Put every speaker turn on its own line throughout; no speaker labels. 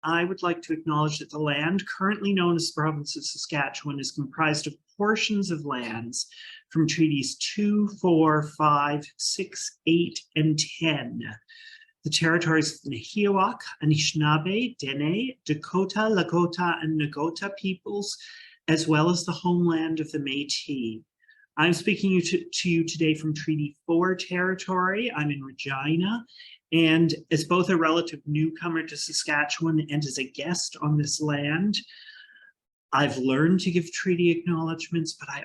I would like to acknowledge that the land currently known as the province of Saskatchewan is comprised of portions of lands from treaties 2, 4, 5, 6, 8, and 10. The territories of the Nahiawak, Anishinaabe, Dene, Dakota, Lakota, and Nagota peoples, as well as the homeland of the Métis. I'm speaking to you today from Treaty 4 territory. I'm in Regina, and as both a relative newcomer to Saskatchewan and as a guest on this land, I've learned to give treaty acknowledgements, but I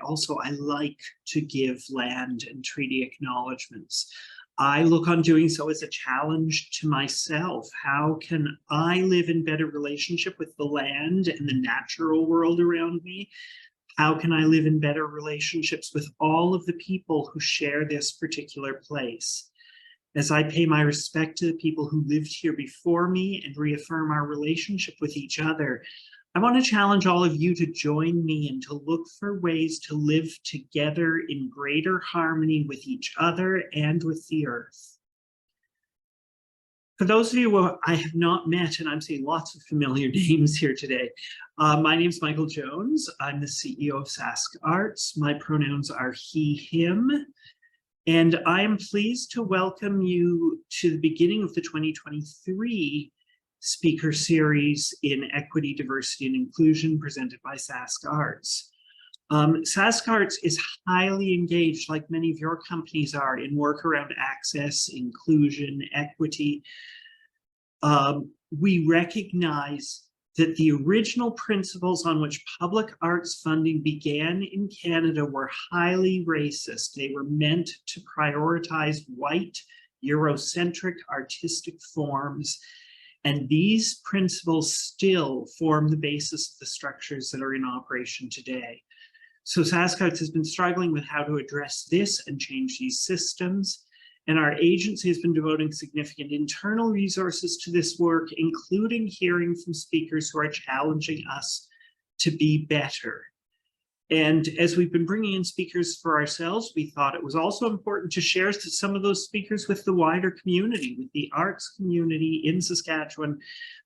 like to give land and treaty acknowledgements. I look on doing so as a challenge to myself. How can I live in better relationship with the land and the natural world around me? How can I live in better relationships with all of the people who share this particular place? As I pay my respect to the people who lived here before me and reaffirm our relationship with each other, I want to challenge all of you to join me and to look for ways to live together in greater harmony with each other and with the earth. For those of you who I have not met, and I'm seeing lots of familiar names here today, my name is Michael Jones. I'm the CEO of Sask Arts. My pronouns are he, him, and I am pleased to welcome you to the beginning of the 2023 speaker series in Equity, Diversity, and Inclusion presented by Sask Arts. Sask Arts is highly engaged, like many of your companies are, in work around access, inclusion, equity. We recognize that the original principles on which public arts funding began in Canada were highly racist. They were meant to prioritize white, Eurocentric artistic forms. And these principles still form the basis of the structures that are in operation today. So Sask Arts has been struggling with how to address this and change these systems. And our agency has been devoting significant internal resources to this work, including hearing from speakers who are challenging us to be better. And as we've been bringing in speakers for ourselves, we thought it was also important to share some of those speakers with the wider community, with the arts community in Saskatchewan,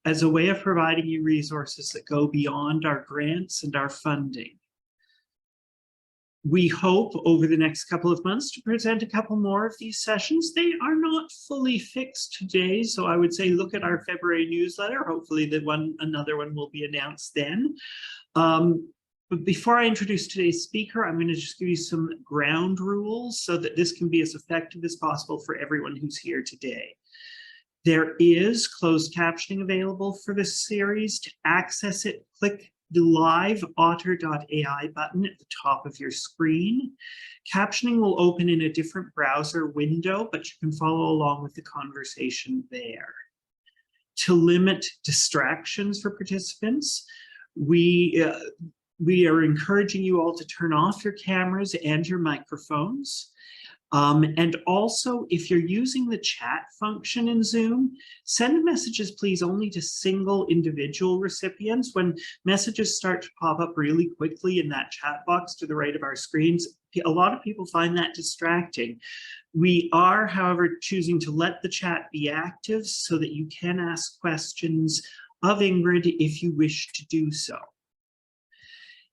as a way of providing you resources that go beyond our grants and our funding. We hope over the next couple of months to present a couple more of these sessions. They are not fully fixed today, so I would say look at our February newsletter. Hopefully another one will be announced then. But before I introduce today's speaker, I'm going to just give you some ground rules so that this can be as effective as possible for everyone who's here today. There is closed captioning available for this series. To access it, click the live otter.ai button at the top of your screen. Captioning will open in a different browser window, but you can follow along with the conversation there. To limit distractions for participants, we are encouraging you all to turn off your cameras and your microphones. And also, if you're using the chat function in Zoom, send messages, please, only to single individual recipients. When messages start to pop up really quickly in that chat box to the right of our screens, a lot of people find that distracting. We are, however, choosing to let the chat be active so that you can ask questions of Ingrid if you wish to do so.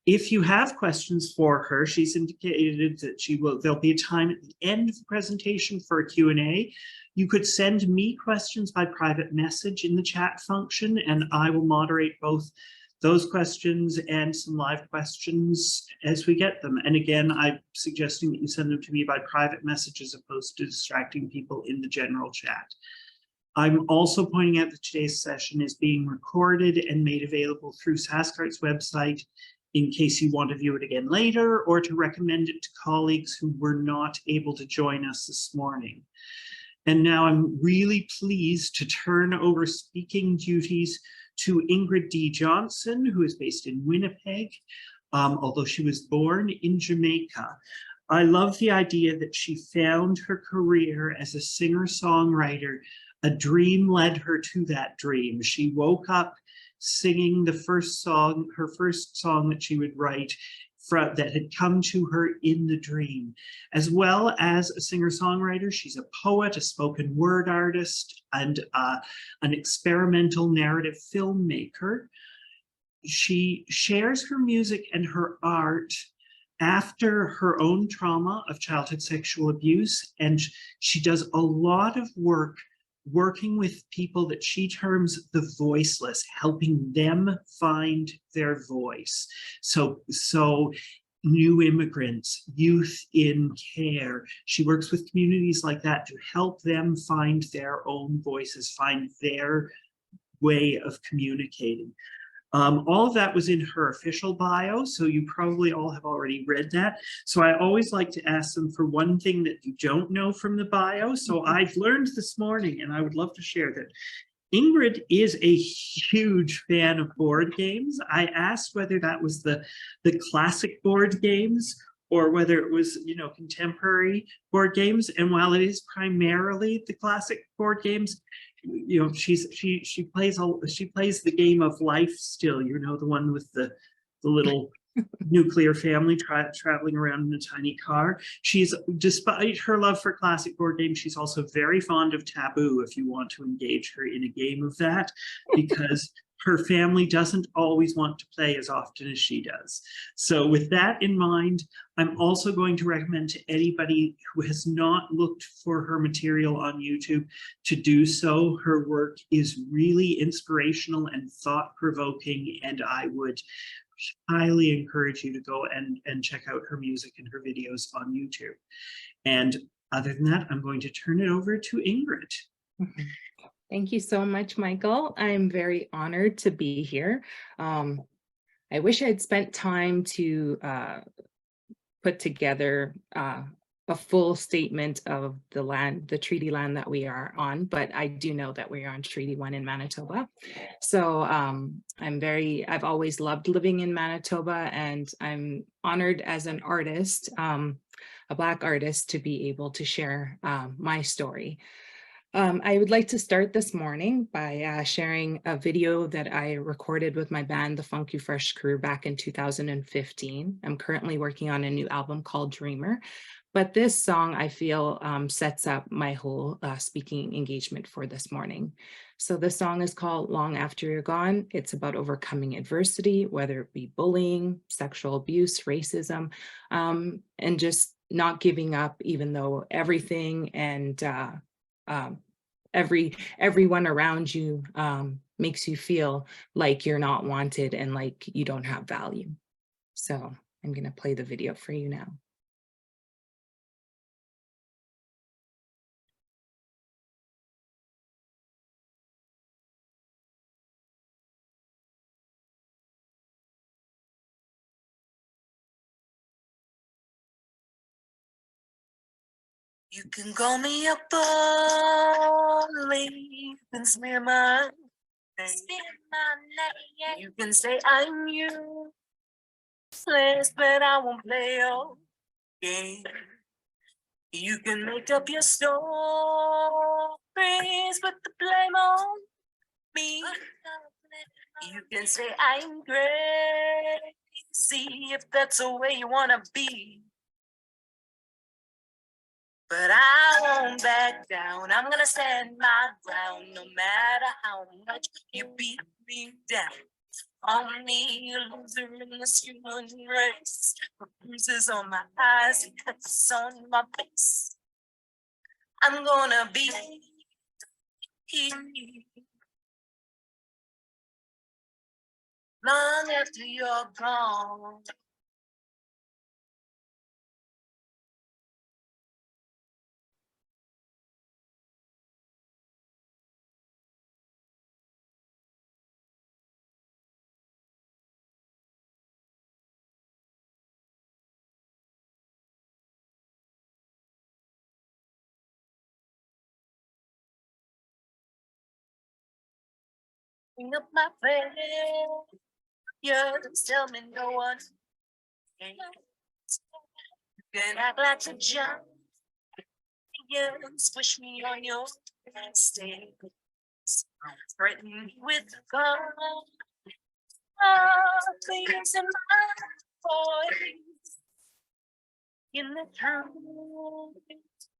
If you have questions for her, she's indicated that there'll be a time at the end of the presentation for a Q&A. You could send me questions by private message in the chat function, and I will moderate both those questions and some live questions as we get them. And again, I'm suggesting that you send them to me by private message as opposed to distracting people in the general chat. I'm also pointing out that today's session is being recorded and made available through Sask Arts' website in case you want to view it again later, or to recommend it to colleagues who were not able to join us this morning. And now I'm really pleased to turn over speaking duties to Ingrid D. Johnson, who is based in Winnipeg, although she was born in Jamaica. I love the idea that she found her career as a singer-songwriter. A dream led her to that dream. She woke up singing her first song that she would write that had come to her in the dream. As well as a singer-songwriter, she's a poet, a spoken word artist, and an experimental narrative filmmaker. She shares her music and her art after her own trauma of childhood sexual abuse, and she does a lot of work working with people that she terms the voiceless, helping them find their voice. So new immigrants, youth in care. She works with communities like that to help them find their own voices, find their way of communicating. All of that was in her official bio, so you probably all have already read that. So I always like to ask them for one thing that you don't know from the bio. So I've learned this morning, and I would love to share that Ingrid is a huge fan of board games. I asked whether that was the classic board games or whether it was, you know, contemporary board games. And while it is primarily the classic board games, you know, she plays the game of life still, you know, the one with the little nuclear family traveling around in a tiny car. She's, despite her love for classic board games, she's also very fond of Taboo, if you want to engage her in a game of that, because her family doesn't always want to play as often as she does. So with that in mind, I'm also going to recommend to anybody who has not looked for her material on YouTube to do so. Her work is really inspirational and thought-provoking, and I would highly encourage you to go and check out her music and her videos on YouTube. And other than that, I'm going to turn it over to Ingrid.
Thank you so much, Michael. I'm very honored to be here. I wish I had spent time to put together a full statement of the land, the treaty land that we are on, but I do know that we are on Treaty 1 in Manitoba. So I've always loved living in Manitoba, and I'm honored as an artist, a Black artist, to be able to share my story. I would like to start this morning by sharing a video that I recorded with my band, the Funky Fresh Crew, back in 2015. I'm currently working on a new album called Dreamer, but this song, I feel, sets up my whole speaking engagement for this morning. So the song is called Long After You're Gone. It's about overcoming adversity, whether it be bullying, sexual abuse, racism, and just not giving up, even though everything and everyone around you makes you feel like you're not wanted and like you don't have value. So I'm going to play the video for you now.
You can call me a bully, you can smear my name. You can say I'm useless, but I won't play your game. You can make up your stories, put the blame on me. You can say I'm crazy if that's the way you wanna be. But I won't back down. I'm gonna stand my ground, no matter how much you beat me down. Only a loser in this human race, with bruises on my eyes and cuts on my face. I'm gonna be here long after you're gone. Bring up my failures, tell me no one cares. You can act like a giant, push me on your mistakes, threaten me with God. Please in my voice in the truth.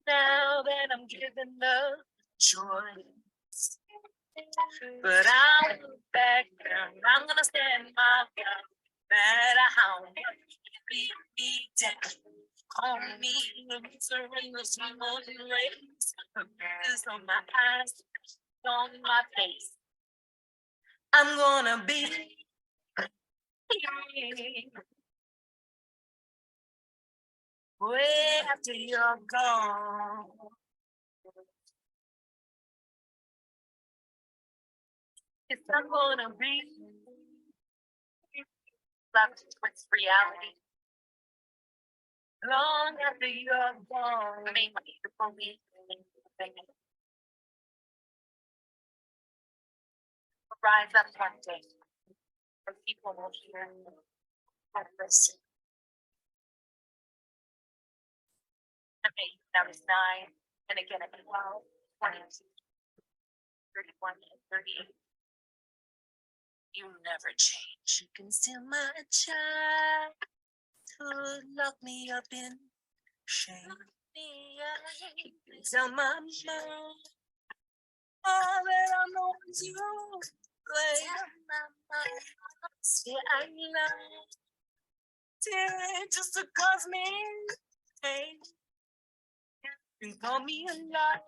Now that I'm given the choice, but I'll look back down. I'm gonna stand my ground, no matter how much you beat me down. Call me a loser in the small race. Pieces on my eyes, on my face. I'm gonna be way after you're gone. It's not gonna be left towards reality. Long after you're gone. I mean, the police. Rise up one day. And people will hear and listen. I mean, that was 9, and again at 12, 22, 31, and 38. You never change. You can steal my child to lock me up in shame. Tell my mom all that I know is you. Say I love just to cause me pain. You can call me a lot,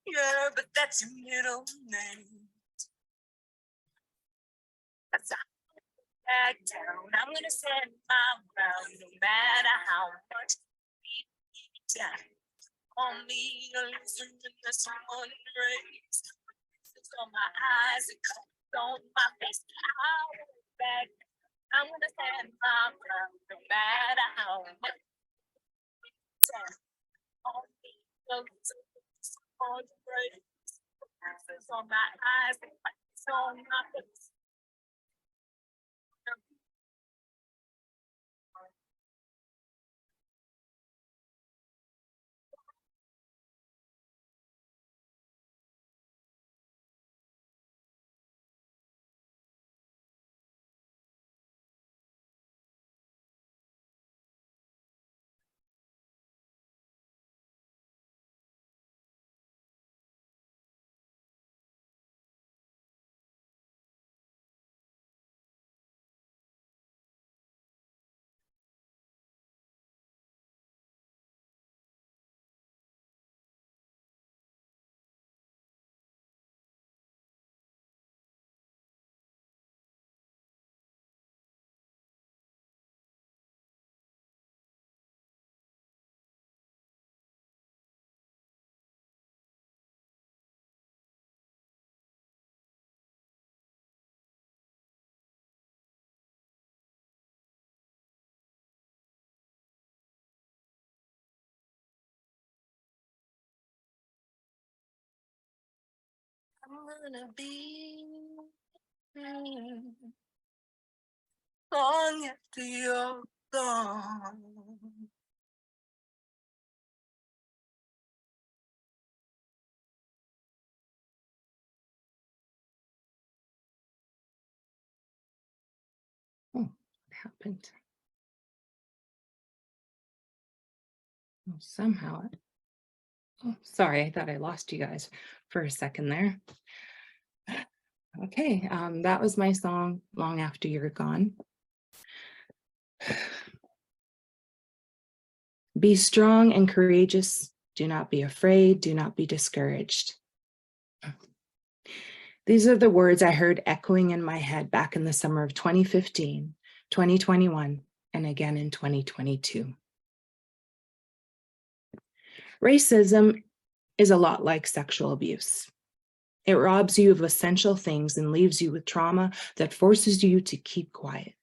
yeah, but that's your middle name. That's back down. I'm gonna stand my ground, no matter how much beat me down. On me, a loser in the small race. It's on my eyes, it comes on my face. I'll look back. I'm gonna stand my ground, no matter how much down. On me, a loser in the small race. It's on my eyes, it comes on my face. I'm gonna be long after you're gone.
Oh, what happened? Oh, somehow. Oh, sorry, I thought I lost you guys for a second there. Okay, that was my song, Long After You're Gone. Be strong and courageous. Do not be afraid. Do not be discouraged. These are the words I heard echoing in my head back in the summer of 2015, 2021, and again in 2022. Racism is a lot like sexual abuse. It robs you of essential things and leaves you with trauma that forces you to keep quiet.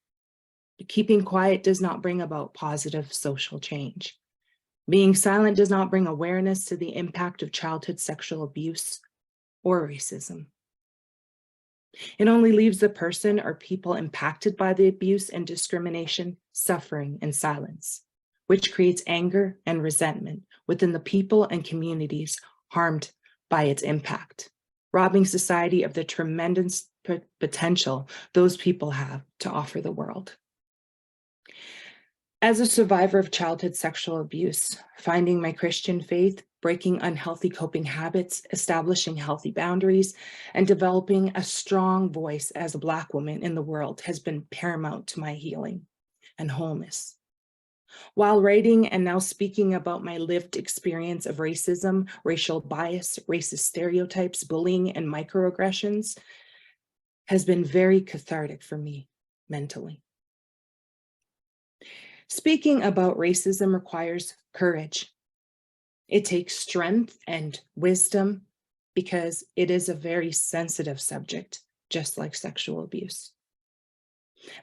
But keeping quiet does not bring about positive social change. Being silent does not bring awareness to the impact of childhood sexual abuse or racism. It only leaves the person or people impacted by the abuse and discrimination suffering in silence, which creates anger and resentment within the people and communities harmed by its impact, robbing society of the tremendous potential those people have to offer the world. As a survivor of childhood sexual abuse, finding my Christian faith, breaking unhealthy coping habits, establishing healthy boundaries, and developing a strong voice as a Black woman in the world has been paramount to my healing and wholeness. While writing and now speaking about my lived experience of racism, racial bias, racist stereotypes, bullying, and microaggressions has been very cathartic for me mentally. Speaking about racism requires courage. It takes strength and wisdom because it is a very sensitive subject, just like sexual abuse.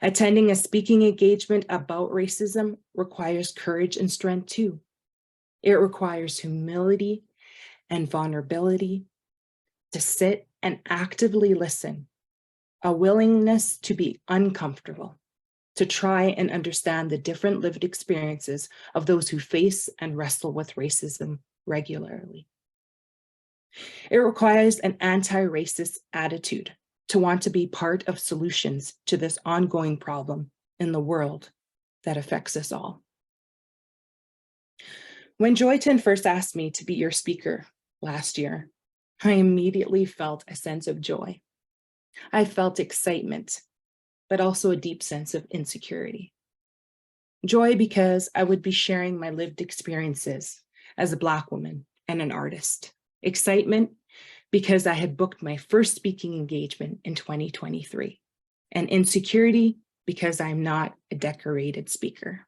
Attending a speaking engagement about racism requires courage and strength too. It requires humility and vulnerability to sit and actively listen, a willingness to be uncomfortable, to try and understand the different lived experiences of those who face and wrestle with racism regularly. It requires an anti-racist attitude to want to be part of solutions to this ongoing problem in the world that affects us all. When Joyton first asked me to be your speaker last year, I immediately felt a sense of joy. I felt excitement, but also a deep sense of insecurity. Joy because I would be sharing my lived experiences as a Black woman and an artist. Excitement because I had booked my first speaking engagement in 2023. And insecurity because I'm not a decorated speaker.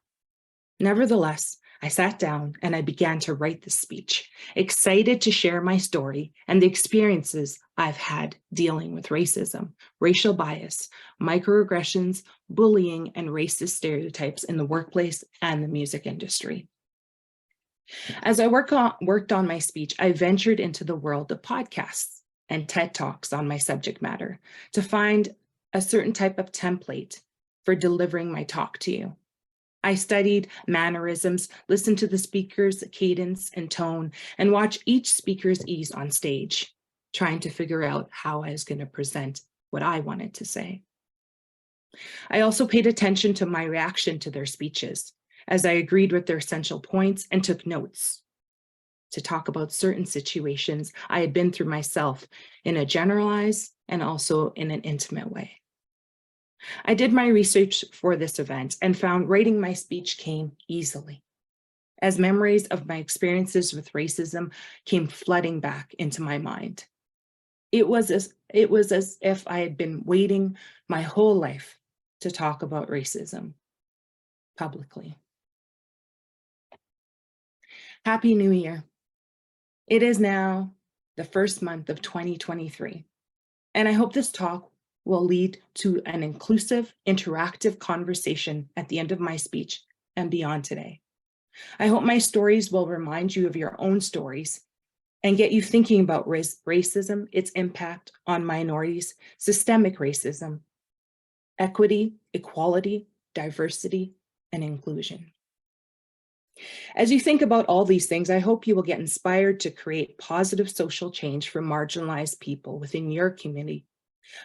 Nevertheless, I sat down and I began to write the speech, excited to share my story and the experiences I've had dealing with racism, racial bias, microaggressions, bullying, and racist stereotypes in the workplace and the music industry. As I worked on my speech, I ventured into the world of podcasts and TED Talks on my subject matter to find a certain type of template for delivering my talk to you. I studied mannerisms, listened to the speaker's cadence and tone, and watched each speaker's ease on stage, trying to figure out how I was going to present what I wanted to say. I also paid attention to my reaction to their speeches as I agreed with their essential points and took notes to talk about certain situations I had been through myself in a generalized and also in an intimate way. I did my research for this event and found writing my speech came easily, as memories of my experiences with racism came flooding back into my mind. It was as if I had been waiting my whole life to talk about racism publicly. Happy New Year. It is now the first month of 2023, and I hope this talk will lead to an inclusive, interactive conversation at the end of my speech and beyond today. I hope my stories will remind you of your own stories and get you thinking about racism, its impact on minorities, systemic racism, equity, equality, diversity, and inclusion. As you think about all these things, I hope you will get inspired to create positive social change for marginalized people within your community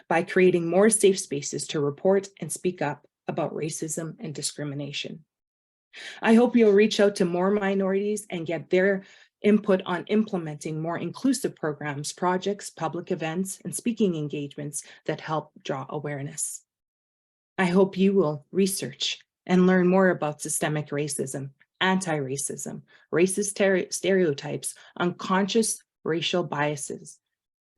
by creating more safe spaces to report and speak up about racism and discrimination. I hope you'll reach out to more minorities and get their input on implementing more inclusive programs, projects, public events, and speaking engagements that help draw awareness. I hope you will research and learn more about systemic racism, anti-racism, racist stereotypes, unconscious racial biases,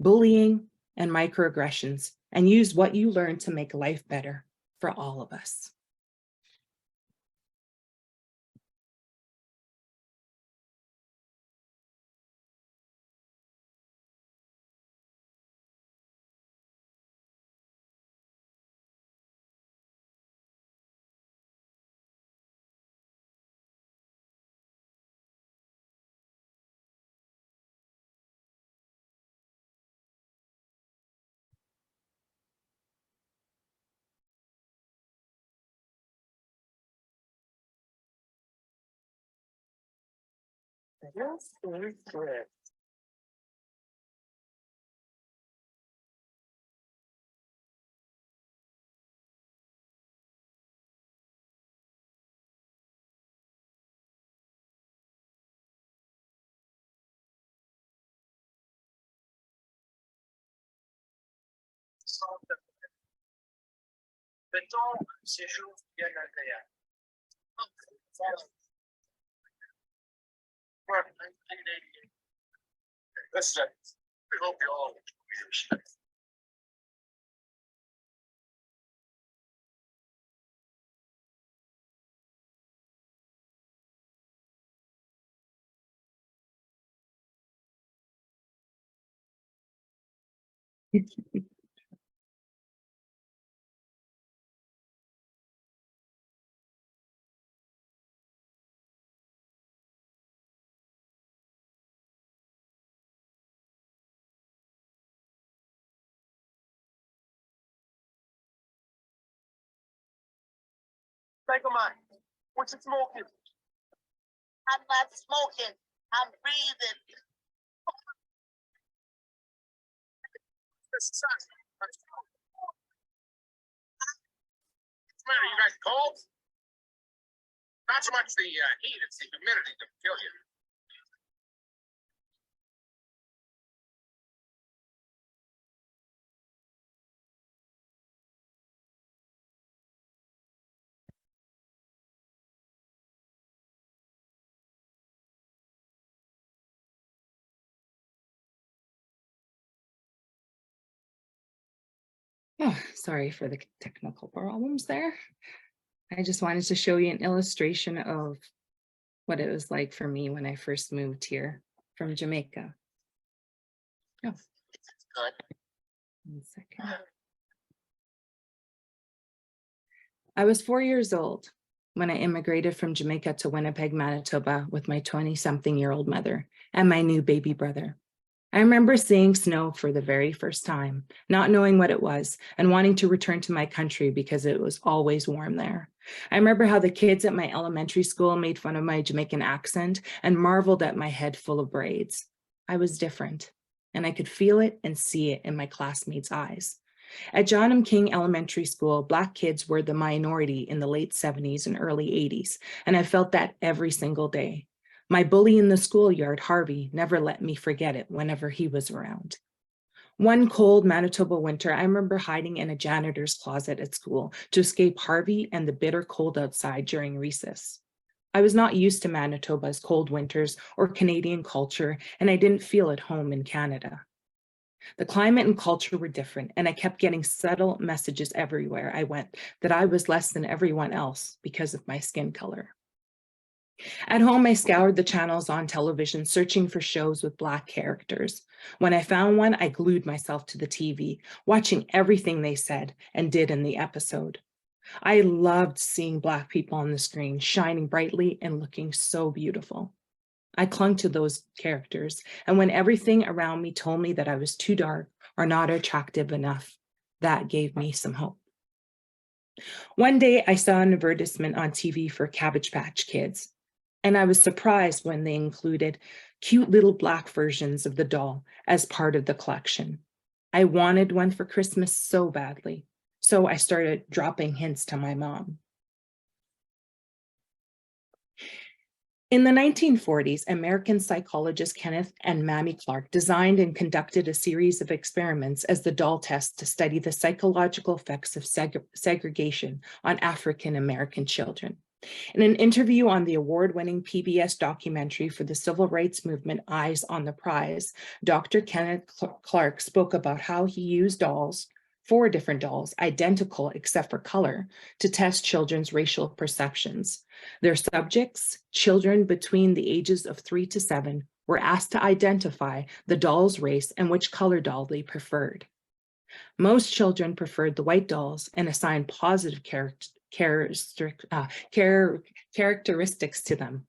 bullying, and microaggressions, and use what you learn to make life better for all of us.
Yes, correct. Fait-on un séjour bien agréable. Listen, we hope you all enjoy yourself. Make a mind. What you smoking? I'm not smoking. I'm breathing. What's the matter? You guys cold? Not so much the heat, it's the humidity that kill you.
Oh, sorry for the technical problems there. I just wanted to show you an illustration of what it was like for me when I first moved here from Jamaica. Oh,
Good.
1 second. I was 4 years old when I immigrated from Jamaica to Winnipeg, Manitoba with my 20-something-year-old mother and my new baby brother. I remember seeing snow for the very first time, not knowing what it was and wanting to return to my country because it was always warm there. I remember how the kids at my elementary school made fun of my Jamaican accent and marveled at my head full of braids. I was different, and I could feel it and see it in my classmates' eyes. At John M. King Elementary School, Black kids were the minority in the late 70s and early 80s, and I felt that every single day. My bully in the schoolyard, Harvey, never let me forget it whenever he was around. One cold Manitoba winter, I remember hiding in a janitor's closet at school to escape Harvey and the bitter cold outside during recess. I was not used to Manitoba's cold winters or Canadian culture, and I didn't feel at home in Canada. The climate and culture were different, and I kept getting subtle messages everywhere I went that I was less than everyone else because of my skin color. At home, I scoured the channels on television, searching for shows with Black characters. When I found one, I glued myself to the TV, watching everything they said and did in the episode. I loved seeing Black people on the screen, shining brightly and looking so beautiful. I clung to those characters, and when everything around me told me that I was too dark or not attractive enough, that gave me some hope. One day, I saw an advertisement on TV for Cabbage Patch Kids, and I was surprised when they included cute little Black versions of the doll as part of the collection. I wanted one for Christmas so badly, so I started dropping hints to my mom. In the 1940s, American psychologist Kenneth and Mamie Clark designed and conducted a series of experiments as the doll test to study the psychological effects of segregation on African American children. In an interview on the award-winning PBS documentary for the civil rights movement, Eyes on the Prize, Dr. Kenneth Clark spoke about how he used dolls, 4 different dolls, identical except for color, to test children's racial perceptions. Their subjects, children between the ages of 3 to 7, were asked to identify the doll's race and which color doll they preferred. Most children preferred the white dolls and assigned positive characteristics to them.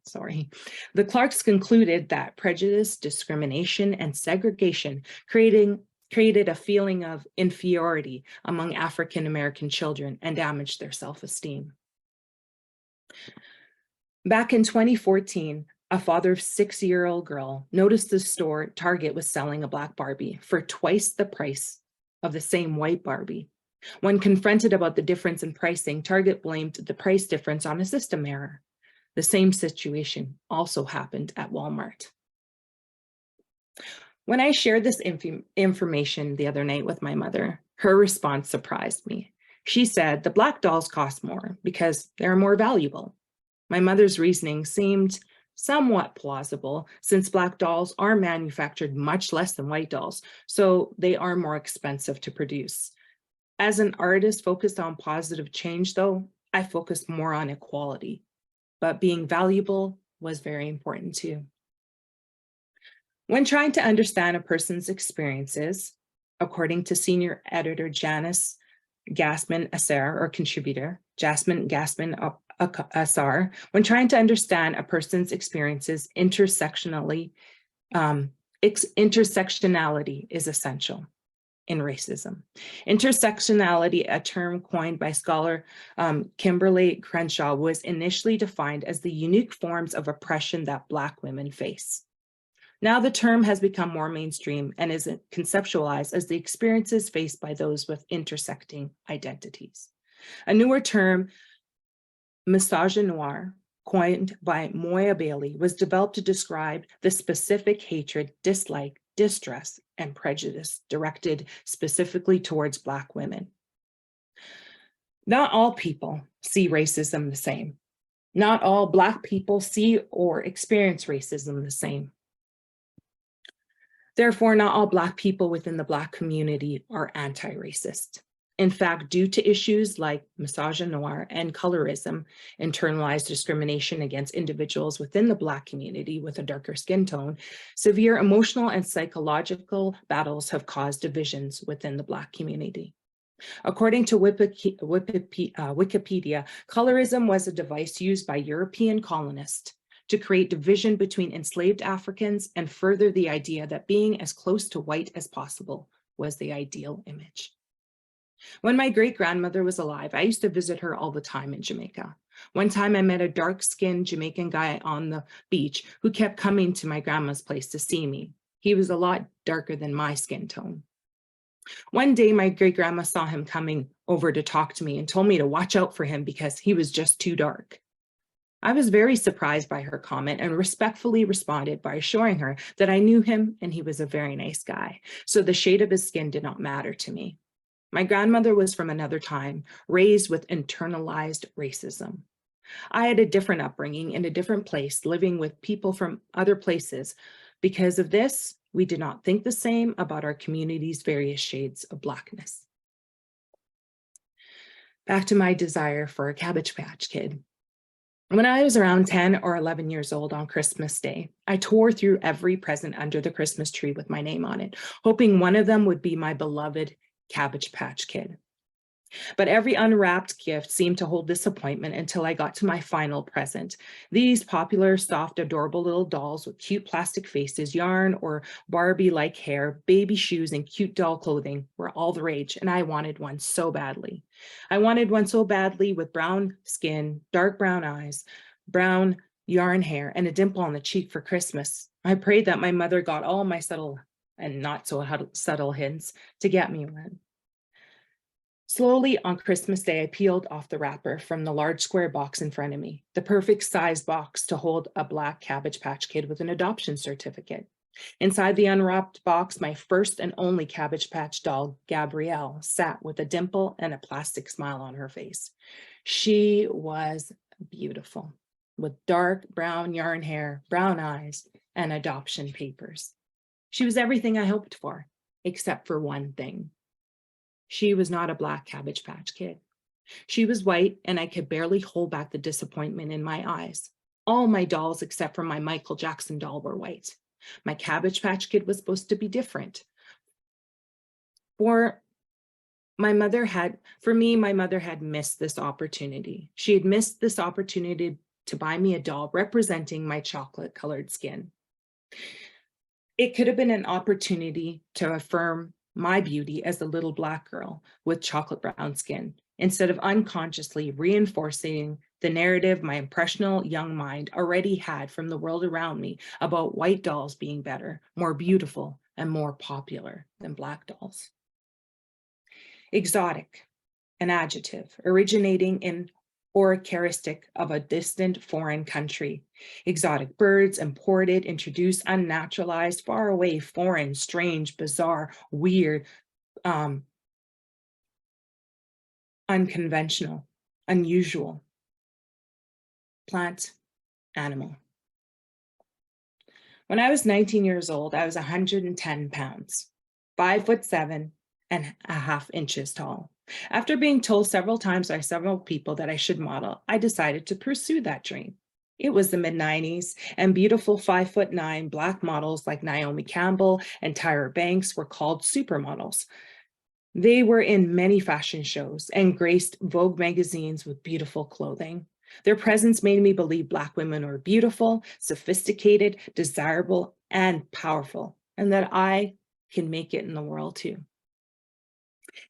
The Clarks concluded that prejudice, discrimination, and segregation created a feeling of inferiority among African American children and damaged their self-esteem. Back in 2014, a father of a 6-year-old girl noticed the store Target was selling a Black Barbie for twice the price of the same white Barbie. When confronted about the difference in pricing, Target blamed the price difference on a system error. The same situation also happened at Walmart. When I shared this information the other night with my mother, Her response surprised me. She said the black dolls cost more because they're more valuable. My mother's reasoning seemed somewhat plausible since black dolls are manufactured much less than white dolls, so they are more expensive to produce. As an artist focused on positive change, though, I focused more on equality, but being valuable was very important too. When trying to understand a person's experiences, according to senior editor Janice Gassman-Asar, or contributor Jasmine Gassman-Asar, when trying to understand a person's experiences intersectionally, intersectionality is essential in racism. Intersectionality, a term coined by scholar Kimberly Crenshaw, was initially defined as the unique forms of oppression that Black women face. Now the term has become more mainstream and is conceptualized as the experiences faced by those with intersecting identities. A newer term, misogynoir, coined by Moya Bailey, was developed to describe the specific hatred, dislike, distress, and prejudice directed specifically towards Black women. Not all people see racism the same. Not all Black people see or experience racism the same. Therefore, not all Black people within the Black community are anti-racist. In fact, due to issues like misogynoir and colorism, internalized discrimination against individuals within the Black community with a darker skin tone, severe emotional and psychological battles have caused divisions within the Black community. According to Wikipedia, colorism was a device used by European colonists to create division between enslaved Africans and further the idea that being as close to white as possible was the ideal image. When my great-grandmother was alive, I used to visit her all the time in Jamaica. One time I met a dark-skinned Jamaican guy on the beach who kept coming to my grandma's place to see me. He was a lot darker than my skin tone. One day, my great-grandma saw him coming over to talk to me and told me to watch out for him because he was just too dark. I was very surprised by her comment and respectfully responded by assuring her that I knew him and he was a very nice guy, so the shade of his skin did not matter to me. My grandmother was from another time, raised with internalized racism. I had a different upbringing in a different place, living with people from other places. Because of this, we did not think the same about our community's various shades of Blackness. Back to my desire for a Cabbage Patch Kid. When I was around 10 or 11 years old on Christmas Day, I tore through every present under the Christmas tree with my name on it, hoping one of them would be my beloved Cabbage Patch Kid. But every unwrapped gift seemed to hold disappointment until I got to my final present. These popular, soft, adorable little dolls with cute plastic faces, yarn or Barbie-like hair, baby shoes, and cute doll clothing were all the rage, and I wanted one so badly. I wanted one so badly with brown skin, dark brown eyes, brown yarn hair, and a dimple on the cheek for Christmas. I prayed that my mother got all my subtle and not so subtle hints to get me one. Slowly on Christmas Day, I peeled off the wrapper from the large square box in front of me, the perfect size box to hold a Black Cabbage Patch Kid with an adoption certificate. Inside the unwrapped box, my first and only Cabbage Patch doll, Gabrielle, sat with a dimple and a plastic smile on her face. She was beautiful, with dark brown yarn hair, brown eyes, and adoption papers. She was everything I hoped for, except for one thing. She was not a Black Cabbage Patch Kid. She was white, and I could barely hold back the disappointment in my eyes. All my dolls, except for my Michael Jackson doll, were white. My Cabbage Patch Kid was supposed to be different. For me, my mother had missed this opportunity. She had missed this opportunity to buy me a doll representing my chocolate-colored skin. It could have been an opportunity to affirm my beauty as a little Black girl with chocolate brown skin, instead of unconsciously reinforcing the narrative my impressionable young mind already had from the world around me about white dolls being better, more beautiful, and more popular than Black dolls. Exotic, an adjective originating in or a characteristic of a distant foreign country. Exotic birds, imported, introduced, unnaturalized, far away, foreign, strange, bizarre, weird, unconventional, unusual, plant, animal. When I was 19 years old, I was 110 pounds, 5'7.5 inches tall. After being told several times by several people that I should model, I decided to pursue that dream. It was the mid-90s, and beautiful 5'9" Black models like Naomi Campbell and Tyra Banks were called supermodels. They were in many fashion shows and graced Vogue magazines with beautiful clothing. Their presence made me believe Black women were beautiful, sophisticated, desirable, and powerful, and that I can make it in the world too.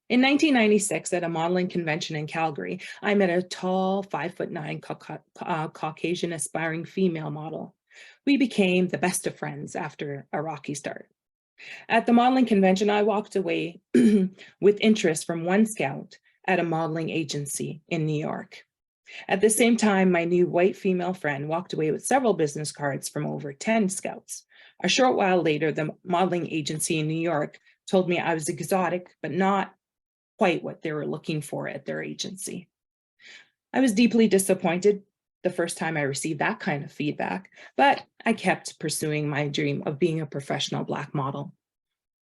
In 1996, at a modeling convention in Calgary, I met a tall 5'9" Caucasian aspiring female model. We became the best of friends after a rocky start. At the modeling convention, I walked away with interest from one scout at a modeling agency in New York. At the same time, my new white female friend walked away with several business cards from over 10 scouts. A short while later, the modeling agency in New York told me I was exotic, but not quite what they were looking for at their agency. I was deeply disappointed the first time I received that kind of feedback, but I kept pursuing my dream of being a professional Black model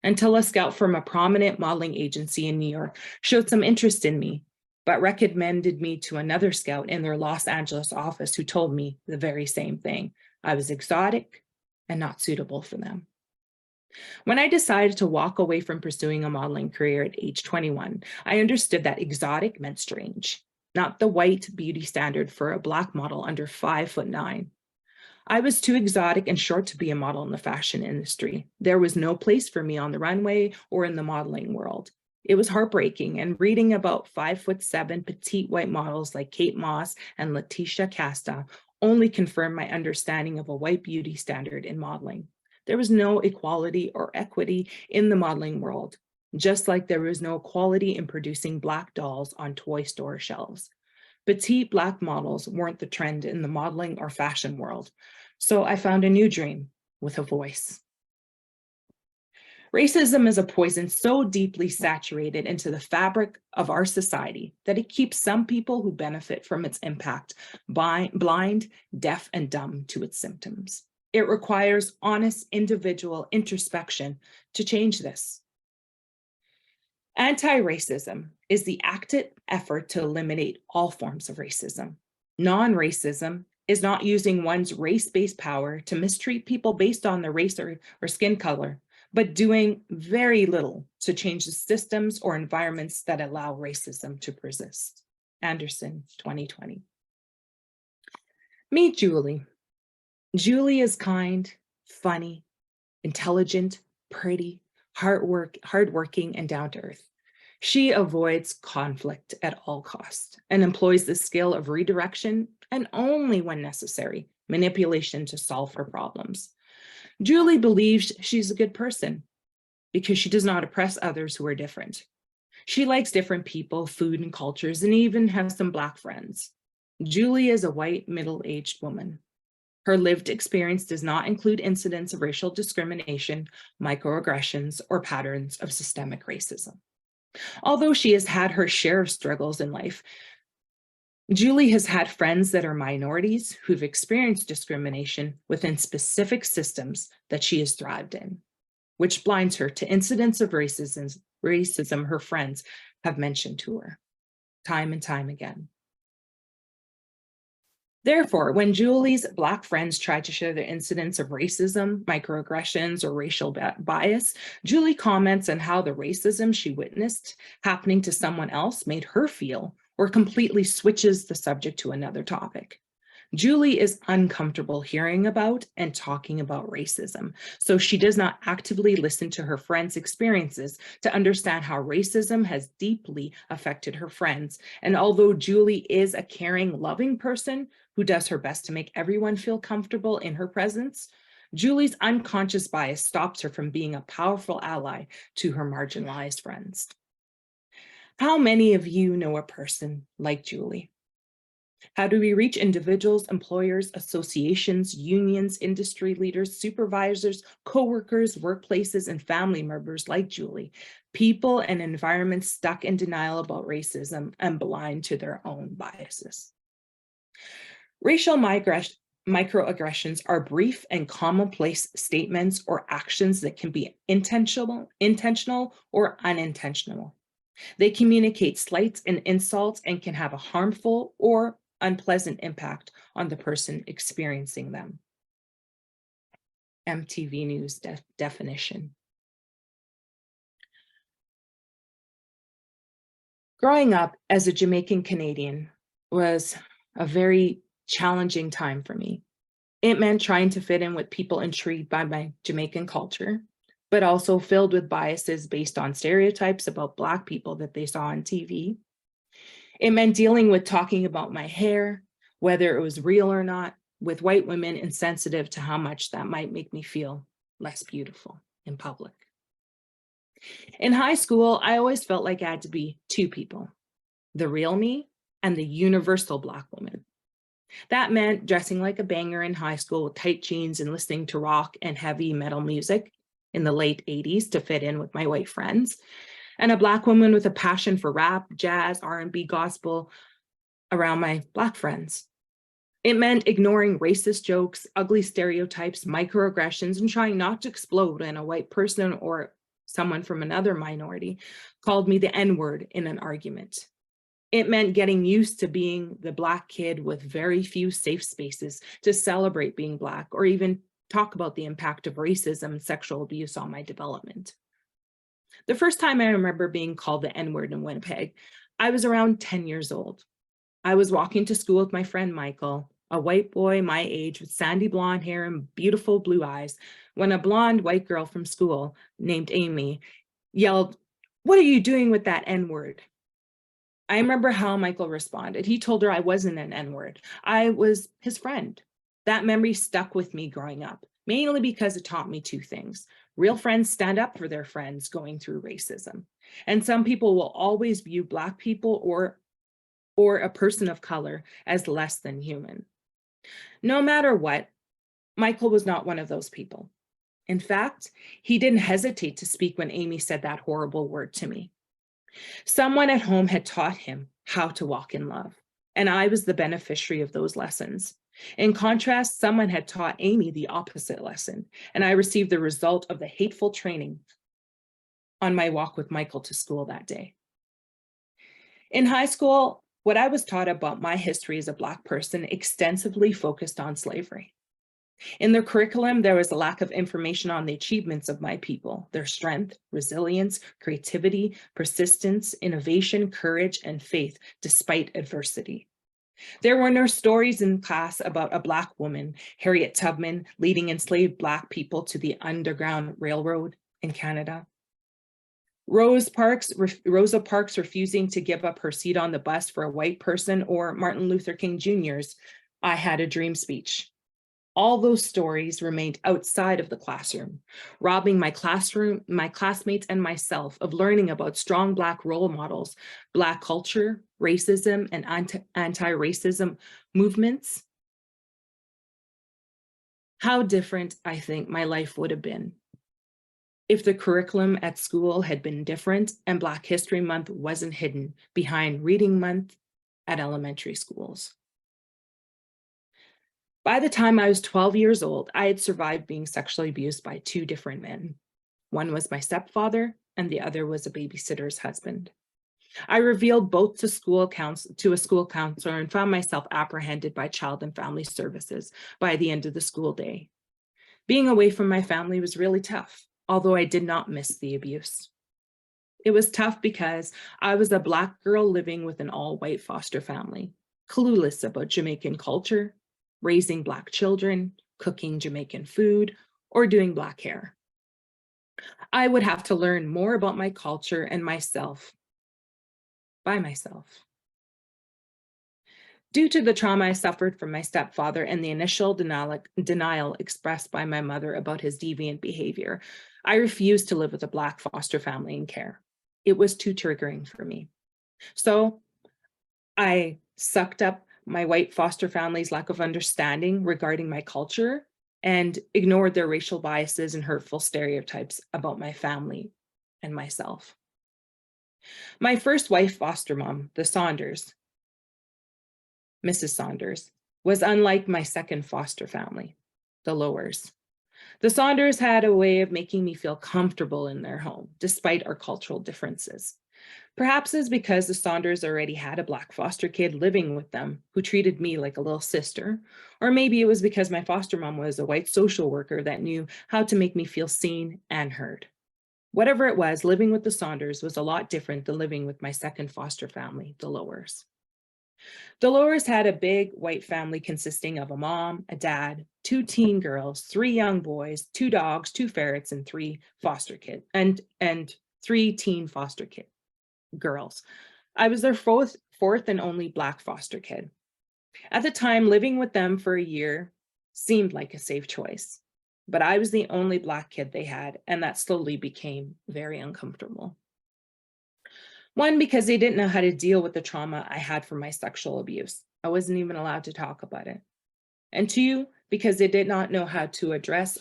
until a scout from a prominent modeling agency in New York showed some interest in me, but recommended me to another scout in their Los Angeles office who told me the very same thing. I was exotic and not suitable for them. When I decided to walk away from pursuing a modeling career at age 21, I understood that exotic meant strange, not the white beauty standard for a Black model under 5'9". I was too exotic and short to be a model in the fashion industry. There was no place for me on the runway or in the modeling world. It was heartbreaking, and reading about 5'7" petite white models like Kate Moss and Letitia Casta only confirmed my understanding of a white beauty standard in modeling. There was no equality or equity in the modeling world, just like there was no equality in producing Black dolls on toy store shelves. Petite Black models weren't the trend in the modeling or fashion world, so I found a new dream with a voice. Racism is a poison so deeply saturated into the fabric of our society that it keeps some people who benefit from its impact blind, deaf, and dumb to its symptoms. It requires honest individual introspection to change this. Anti-racism is the active effort to eliminate all forms of racism. Non-racism is not using one's race-based power to mistreat people based on their race or skin color, but doing very little to change the systems or environments that allow racism to persist. Anderson, 2020. Meet Julie. Julie is kind, funny, intelligent, pretty, hardworking, and down to earth. She avoids conflict at all costs and employs the skill of redirection and only when necessary, manipulation to solve her problems. Julie believes she's a good person because she does not oppress others who are different. She likes different people, food, and cultures, and even has some Black friends. Julie is a white, middle-aged woman. Her lived experience does not include incidents of racial discrimination, microaggressions, or patterns of systemic racism. Although she has had her share of struggles in life, Julie has had friends that are minorities who've experienced discrimination within specific systems that she has thrived in, which blinds her to incidents of racism her friends have mentioned to her time and time again. Therefore, when Julie's Black friends try to share their incidents of racism, microaggressions, or racial bias, Julie comments on how the racism she witnessed happening to someone else made her feel, or completely switches the subject to another topic. Julie is uncomfortable hearing about and talking about racism, so she does not actively listen to her friends' experiences to understand how racism has deeply affected her friends. And although Julie is a caring, loving person who does her best to make everyone feel comfortable in her presence, Julie's unconscious bias stops her from being a powerful ally to her marginalized friends. How many of you know a person like Julie? How do we reach individuals, employers, associations, unions, industry leaders, supervisors, coworkers, workplaces, and family members like Julie, people and environments stuck in denial about racism and blind to their own biases? Racial microaggressions are brief and commonplace statements or actions that can be intentional or unintentional. They communicate slights and insults and can have a harmful or unpleasant impact on the person experiencing them. MTV News definition. Growing up as a Jamaican Canadian was a very challenging time for me. It meant trying to fit in with people intrigued by my Jamaican culture, but also filled with biases based on stereotypes about Black people that they saw on TV. It meant dealing with talking about my hair, whether it was real or not, with white women insensitive to how much that might make me feel less beautiful in public. In high school, I always felt like I had to be two people, the real me and the universal Black woman. That meant dressing like a banger in high school with tight jeans and listening to rock and heavy metal music in the late 80s to fit in with my white friends, and a Black woman with a passion for rap, jazz, R&B, gospel around my Black friends. It meant ignoring racist jokes, ugly stereotypes, microaggressions, and trying not to explode when a white person or someone from another minority called me the N-word in an argument. It meant getting used to being the Black kid with very few safe spaces to celebrate being Black or even talk about the impact of racism and sexual abuse on my development. The first time I remember being called the N-word in Winnipeg, I was around 10 years old. I was walking to school with my friend Michael, a white boy my age with sandy blonde hair and beautiful blue eyes, when a blonde white girl from school named Amy yelled, "What are you doing with that N-word?" I remember how Michael responded. He told her I wasn't an N-word. I was his friend. That memory stuck with me growing up, mainly because it taught me two things. Real friends stand up for their friends going through racism. And some people will always view Black people or a person of color as less than human. No matter what, Michael was not one of those people. In fact, he didn't hesitate to speak when Amy said that horrible word to me. Someone at home had taught him how to walk in love, and I was the beneficiary of those lessons. In contrast, someone had taught Amy the opposite lesson, and I received the result of the hateful training on my walk with Michael to school that day. In high school, what I was taught about my history as a Black person extensively focused on slavery. In the curriculum, there was a lack of information on the achievements of my people, their strength, resilience, creativity, persistence, innovation, courage, and faith despite adversity. There were no stories in class about a Black woman, Harriet Tubman, leading enslaved Black people to the Underground Railroad in Canada. Rosa Parks refusing to give up her seat on the bus for a white person, or Martin Luther King Jr.'s "I Had a Dream" speech. All those stories remained outside of the classroom, robbing my classmates and myself of learning about strong Black role models, Black culture, racism, and anti-racism movements. How different I think my life would have been if the curriculum at school had been different and Black History Month wasn't hidden behind Reading Month at elementary schools. By the time I was 12 years old, I had survived being sexually abused by two different men. One was my stepfather, and the other was a babysitter's husband. I revealed both to a school counselor and found myself apprehended by Child and Family Services by the end of the school day. Being away from my family was really tough, although I did not miss the abuse. It was tough because I was a Black girl living with an all-white foster family, clueless about Jamaican culture, raising Black children, cooking Jamaican food, or doing Black hair. I would have to learn more about my culture and myself by myself. Due to the trauma I suffered from my stepfather and the initial denial expressed by my mother about his deviant behavior, I refused to live with a Black foster family in care. It was too triggering for me. So I sucked up my white foster family's lack of understanding regarding my culture and ignored their racial biases and hurtful stereotypes about my family and myself. My first wife foster mom, the Saunders, Mrs. Saunders, was unlike my second foster family, the Lowers. The Saunders had a way of making me feel comfortable in their home, despite our cultural differences. Perhaps it's because the Saunders already had a Black foster kid living with them who treated me like a little sister, or maybe it was because my foster mom was a white social worker that knew how to make me feel seen and heard. Whatever it was, living with the Saunders was a lot different than living with my second foster family, the Lowers. The Lowers had a big white family consisting of a mom, a dad, 2 teen girls, 3 young boys, 2 dogs, 2 ferrets, and 3 foster kids, and 3 teen foster kids. Girls. I was their fourth and only Black foster kid. At the time, living with them for a year seemed like a safe choice, but I was the only Black kid they had, and that slowly became very uncomfortable. 1, because they didn't know how to deal with the trauma I had from my sexual abuse. I wasn't even allowed to talk about it. And 2, because they did not know how to address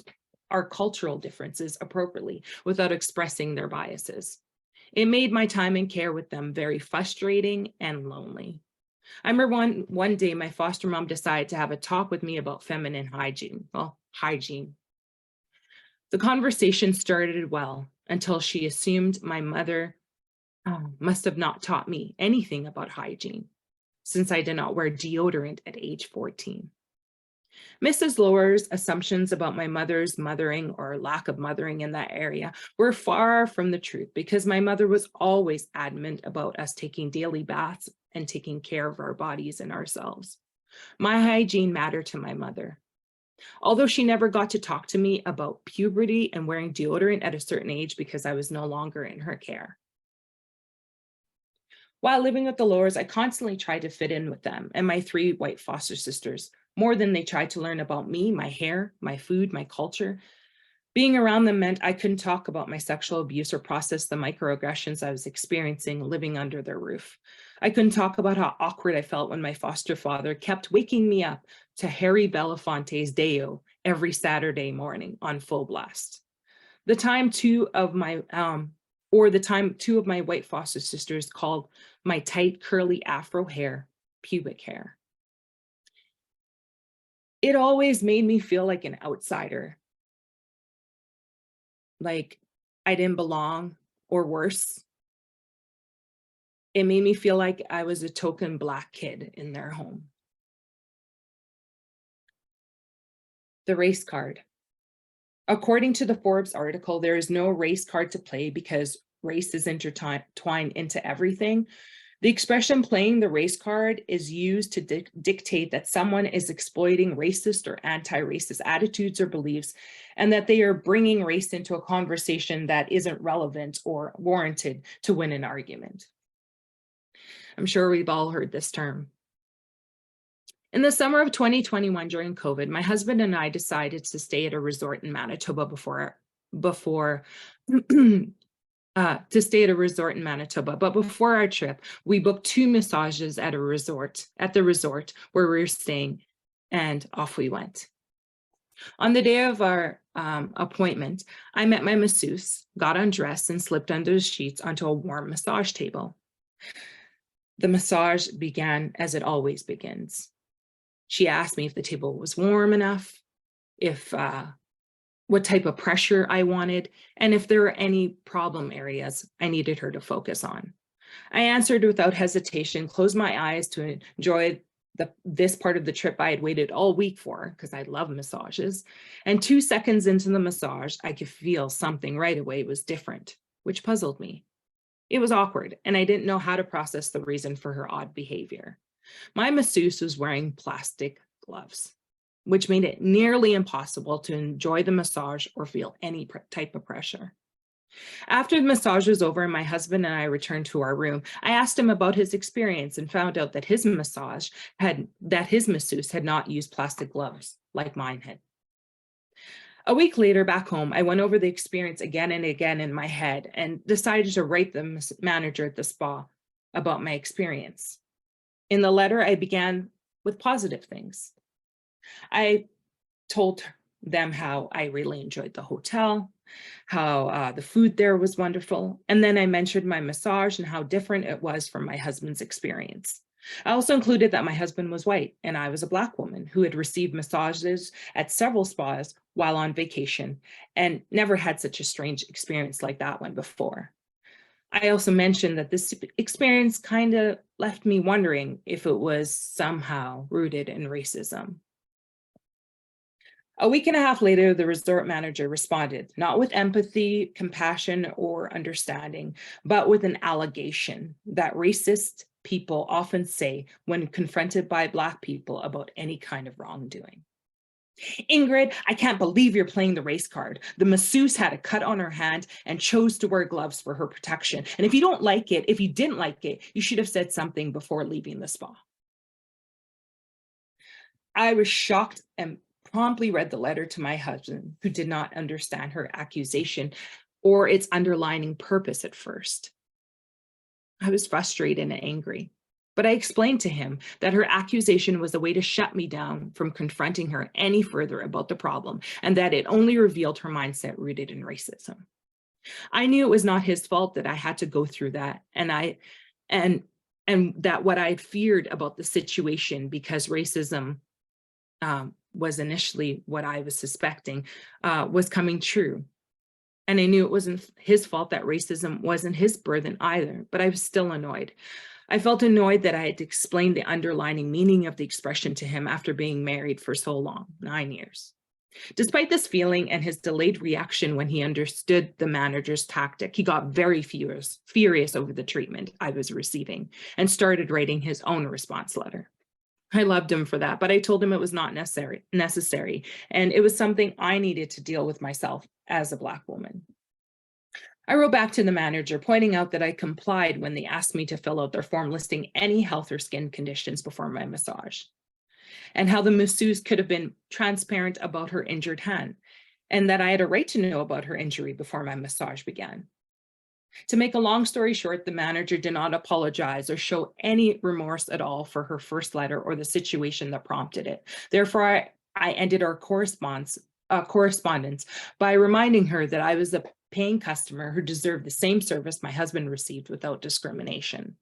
our cultural differences appropriately without expressing their biases. It made my time in care with them very frustrating and lonely. I remember one day my foster mom decided to have a talk with me about feminine hygiene. Well, hygiene. The conversation started well until she assumed my mother must have not taught me anything about hygiene, since I did not wear deodorant at age 14. Mrs. Lower's assumptions about my mother's mothering or lack of mothering in that area were far from the truth, because my mother was always adamant about us taking daily baths and taking care of our bodies and ourselves. My hygiene mattered to my mother. Although she never got to talk to me about puberty and wearing deodorant at a certain age because I was no longer in her care. While living with the Lowers, I constantly tried to fit in with them and my 3 white foster sisters, more than they tried to learn about me, my hair, my food, my culture. Being around them meant I couldn't talk about my sexual abuse or process the microaggressions I was experiencing living under their roof. I couldn't talk about how awkward I felt when my foster father kept waking me up to Harry Belafonte's Deo every Saturday morning on full blast. The time 2 of my white foster sisters called my tight curly afro hair pubic hair. It always made me feel like an outsider, like I didn't belong, or worse. It made me feel like I was a token Black kid in their home. The race card. According to the Forbes article, there is no race card to play because race is intertwined into everything. The expression playing the race card is used to dictate that someone is exploiting racist or anti-racist attitudes or beliefs, and that they are bringing race into a conversation that isn't relevant or warranted to win an argument. I'm sure we've all heard this term. In the summer of 2021, during COVID, my husband and I decided to stay at a resort in Manitoba but before our trip, we booked 2 massages at the resort where we were staying, and off we went. On the day of our appointment, I met my masseuse, got undressed, and slipped under the sheets onto a warm massage table. The massage began as it always begins. She asked me if the table was warm enough, what type of pressure I wanted, and if there were any problem areas I needed her to focus on. I answered without hesitation, closed my eyes to enjoy this part of the trip I had waited all week for, because I love massages. And 2 seconds into the massage, I could feel something right away was different, which puzzled me. It was awkward, and I didn't know how to process the reason for her odd behavior. My masseuse was wearing plastic gloves, which made it nearly impossible to enjoy the massage or feel any type of pressure. After the massage was over and my husband and I returned to our room, I asked him about his experience and found out that his masseuse had not used plastic gloves like mine had. A week later, back home, I went over the experience again and again in my head and decided to write the manager at the spa about my experience. In the letter, I began with positive things. I told them how I really enjoyed the hotel, how the food there was wonderful. And then I mentioned my massage and how different it was from my husband's experience. I also included that my husband was white and I was a Black woman who had received massages at several spas while on vacation and never had such a strange experience like that one before. I also mentioned that this experience kind of left me wondering if it was somehow rooted in racism. A week and a half later, the resort manager responded, not with empathy, compassion, or understanding, but with an allegation that racist people often say when confronted by Black people about any kind of wrongdoing. Ingrid, I can't believe you're playing the race card. The masseuse had a cut on her hand and chose to wear gloves for her protection. And if you didn't like it, you should have said something before leaving the spa. I was shocked and promptly read the letter to my husband, who did not understand her accusation or its underlying purpose at first. I was frustrated and angry, but I explained to him that her accusation was a way to shut me down from confronting her any further about the problem, and that it only revealed her mindset rooted in racism. I knew it was not his fault that I had to go through that, and that what I feared about the situation, because racism was initially what I was suspecting, was coming true. And I knew it wasn't his fault that racism wasn't his burden either, but I was still annoyed. I felt annoyed that I had to explain the underlying meaning of the expression to him after being married for so long, 9 years. Despite this feeling and his delayed reaction when he understood the manager's tactic, he got very furious over the treatment I was receiving and started writing his own response letter. I loved him for that, but I told him it was not necessary, and it was something I needed to deal with myself as a Black woman. I wrote back to the manager, pointing out that I complied when they asked me to fill out their form listing any health or skin conditions before my massage, and how the masseuse could have been transparent about her injured hand, and that I had a right to know about her injury before my massage began. To make a long story short, the manager did not apologize or show any remorse at all for her first letter or the situation that prompted it. Therefore, I ended our correspondence by reminding her that I was a paying customer who deserved the same service my husband received without discrimination.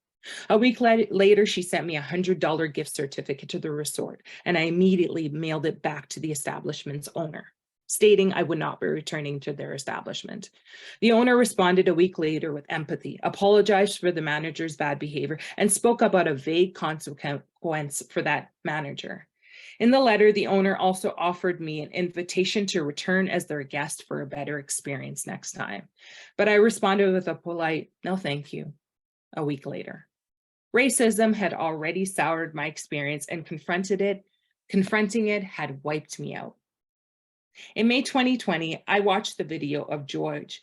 A week later, she sent me a $100 gift certificate to the resort, and I immediately mailed it back to the establishment's owner, stating I would not be returning to their establishment. The owner responded a week later with empathy, apologized for the manager's bad behavior, and spoke about a vague consequence for that manager. In the letter, the owner also offered me an invitation to return as their guest for a better experience next time. But I responded with a polite, no thank you, a week later. Racism had already soured my experience, and confronting it had wiped me out. In May 2020, I watched the video of George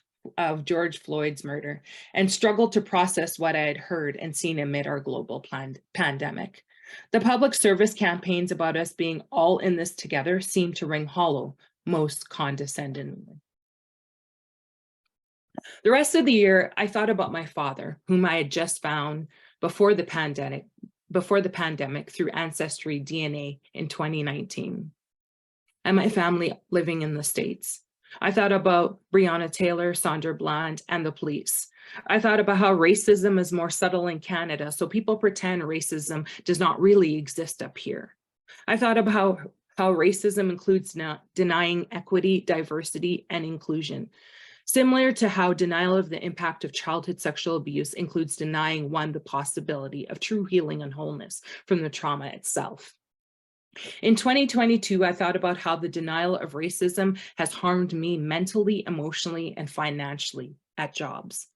Floyd's murder and struggled to process what I had heard and seen amid our global pandemic. The public service campaigns about us being all in this together seemed to ring hollow, most condescendingly. The rest of the year, I thought about my father, whom I had just found before the pandemic through Ancestry DNA in 2019. And my family living in the States. I thought about Breonna Taylor, Sandra Bland, and the police. I thought about how racism is more subtle in Canada, so people pretend racism does not really exist up here. I thought about how racism includes denying equity, diversity, and inclusion, similar to how denial of the impact of childhood sexual abuse includes denying one the possibility of true healing and wholeness from the trauma itself. In 2022, I thought about how the denial of racism has harmed me mentally, emotionally, and financially at jobs.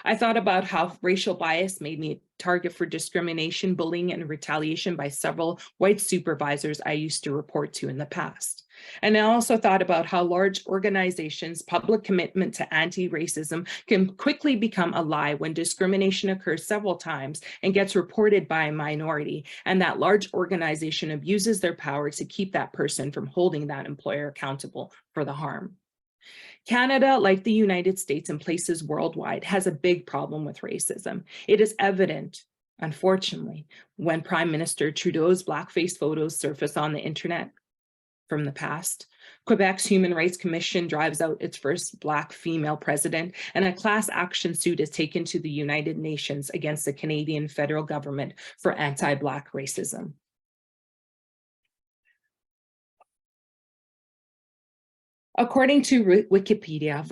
I thought about how racial bias made me a target for discrimination, bullying, and retaliation by several white supervisors I used to report to in the past. And I also thought about how large organizations' public commitment to anti-racism can quickly become a lie when discrimination occurs several times and gets reported by a minority, and that large organization abuses their power to keep that person from holding that employer accountable for the harm. Canada, like the United States and places worldwide, has a big problem with racism. It is evident Unfortunately, when Prime Minister Trudeau's blackface photos surface on the internet from the past, Quebec's Human Rights Commission drives out its first Black female president, and a class action suit is taken to the United Nations against the Canadian federal government for anti-Black racism. According to Wikipedia,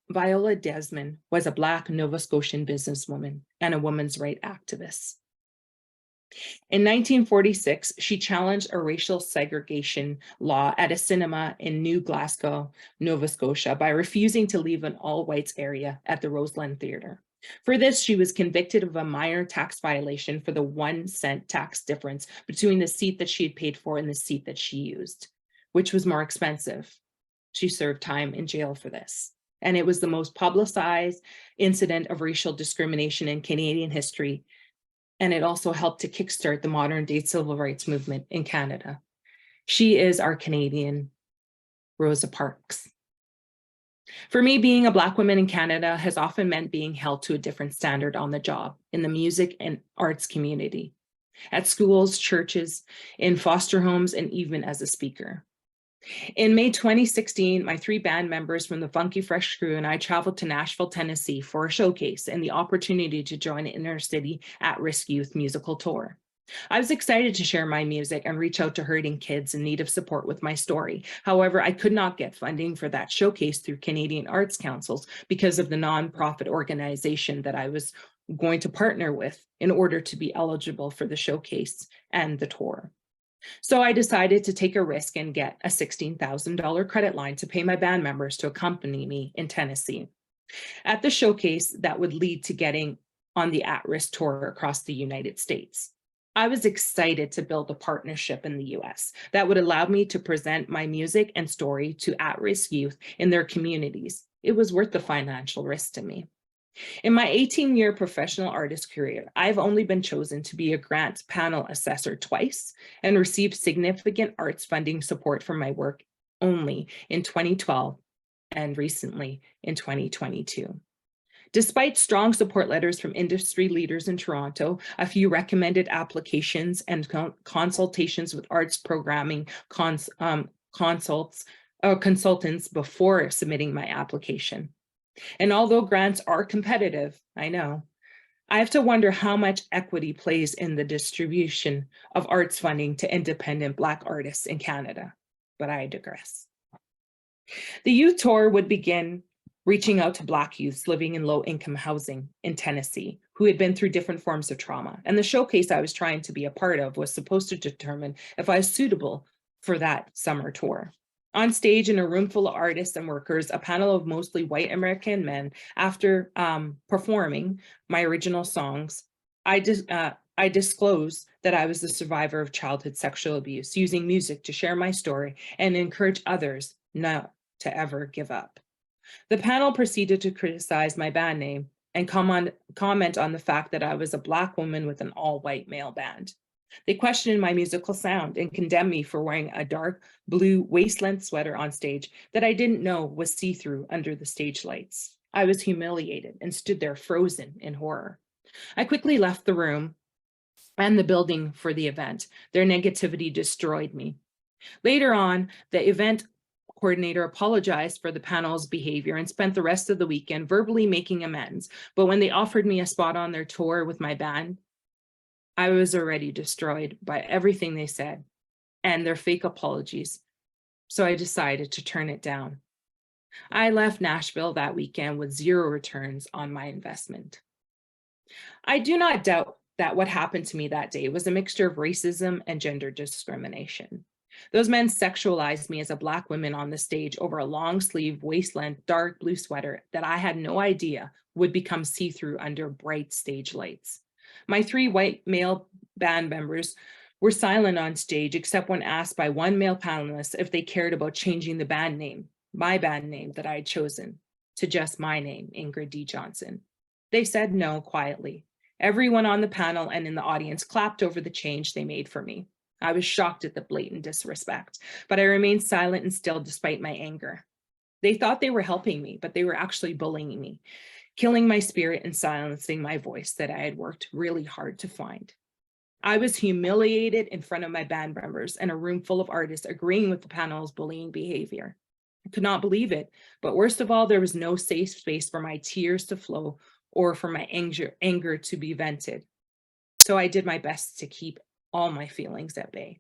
Viola Desmond was a Black Nova Scotian businesswoman and a women's rights activist. In 1946, she challenged a racial segregation law at a cinema in New Glasgow, Nova Scotia, by refusing to leave an all-whites area at the Roseland Theatre. For this, she was convicted of a minor tax violation for the 1-cent tax difference between the seat that she had paid for and the seat that she used, which was more expensive. She served time in jail for this. And it was the most publicized incident of racial discrimination in Canadian history. And it also helped to kickstart the modern day civil rights movement in Canada. She is our Canadian Rosa Parks. For me, being a Black woman in Canada has often meant being held to a different standard on the job in the music and arts community, at schools, churches, in foster homes, and even as a speaker. In May 2016, my 3 band members from the Funky Fresh crew and I traveled to Nashville, Tennessee for a showcase and the opportunity to join an inner-city at-risk youth musical tour. I was excited to share my music and reach out to hurting kids in need of support with my story. However, I could not get funding for that showcase through Canadian Arts Councils because of the nonprofit organization that I was going to partner with in order to be eligible for the showcase and the tour. So I decided to take a risk and get a $16,000 credit line to pay my band members to accompany me in Tennessee at the showcase that would lead to getting on the at-risk tour across the United States. I was excited to build a partnership in the US that would allow me to present my music and story to at-risk youth in their communities. It was worth the financial risk to me. In my 18-year professional artist career, I've only been chosen to be a grant panel assessor twice and received significant arts funding support for my work only in 2012 and recently in 2022. Despite strong support letters from industry leaders in Toronto, a few recommended applications and consultations with arts programming consultants before submitting my application. And although grants are competitive, I know, I have to wonder how much equity plays in the distribution of arts funding to independent Black artists in Canada, but I digress. The youth tour would begin reaching out to Black youths living in low-income housing in Tennessee who had been through different forms of trauma. And the showcase I was trying to be a part of was supposed to determine if I was suitable for that summer tour. On stage in a room full of artists and workers, a panel of mostly white American men, after performing my original songs, I disclosed that I was the survivor of childhood sexual abuse, using music to share my story and encourage others not to ever give up. The panel proceeded to criticize my band name and comment on the fact that I was a Black woman with an all-white male band. They questioned my musical sound and condemned me for wearing a dark blue waist-length sweater on stage that I didn't know was see-through under the stage lights. I was humiliated and stood there frozen in horror. I quickly left the room and the building for the event. Their negativity destroyed me. Later on, the event coordinator apologized for the panel's behavior and spent the rest of the weekend verbally making amends. But when they offered me a spot on their tour with my band, I was already destroyed by everything they said and their fake apologies. So I decided to turn it down. I left Nashville that weekend with 0 returns on my investment. I do not doubt that what happened to me that day was a mixture of racism and gender discrimination. Those men sexualized me as a Black woman on the stage over a long sleeve, waist-length, dark blue sweater that I had no idea would become see-through under bright stage lights. My 3 white male band members were silent on stage, except when asked by one male panelist if they cared about changing the band name, my band name that I had chosen, to just my name, Ingrid D. Johnson. They said no quietly. Everyone on the panel and in the audience clapped over the change they made for me. I was shocked at the blatant disrespect, but I remained silent and still despite my anger. They thought they were helping me, but they were actually bullying me. killing my spirit and silencing my voice that I had worked really hard to find. I was humiliated in front of my band members and a room full of artists agreeing with the panel's bullying behavior. I could not believe it, but worst of all, there was no safe space for my tears to flow or for my anger to be vented. So I did my best to keep all my feelings at bay.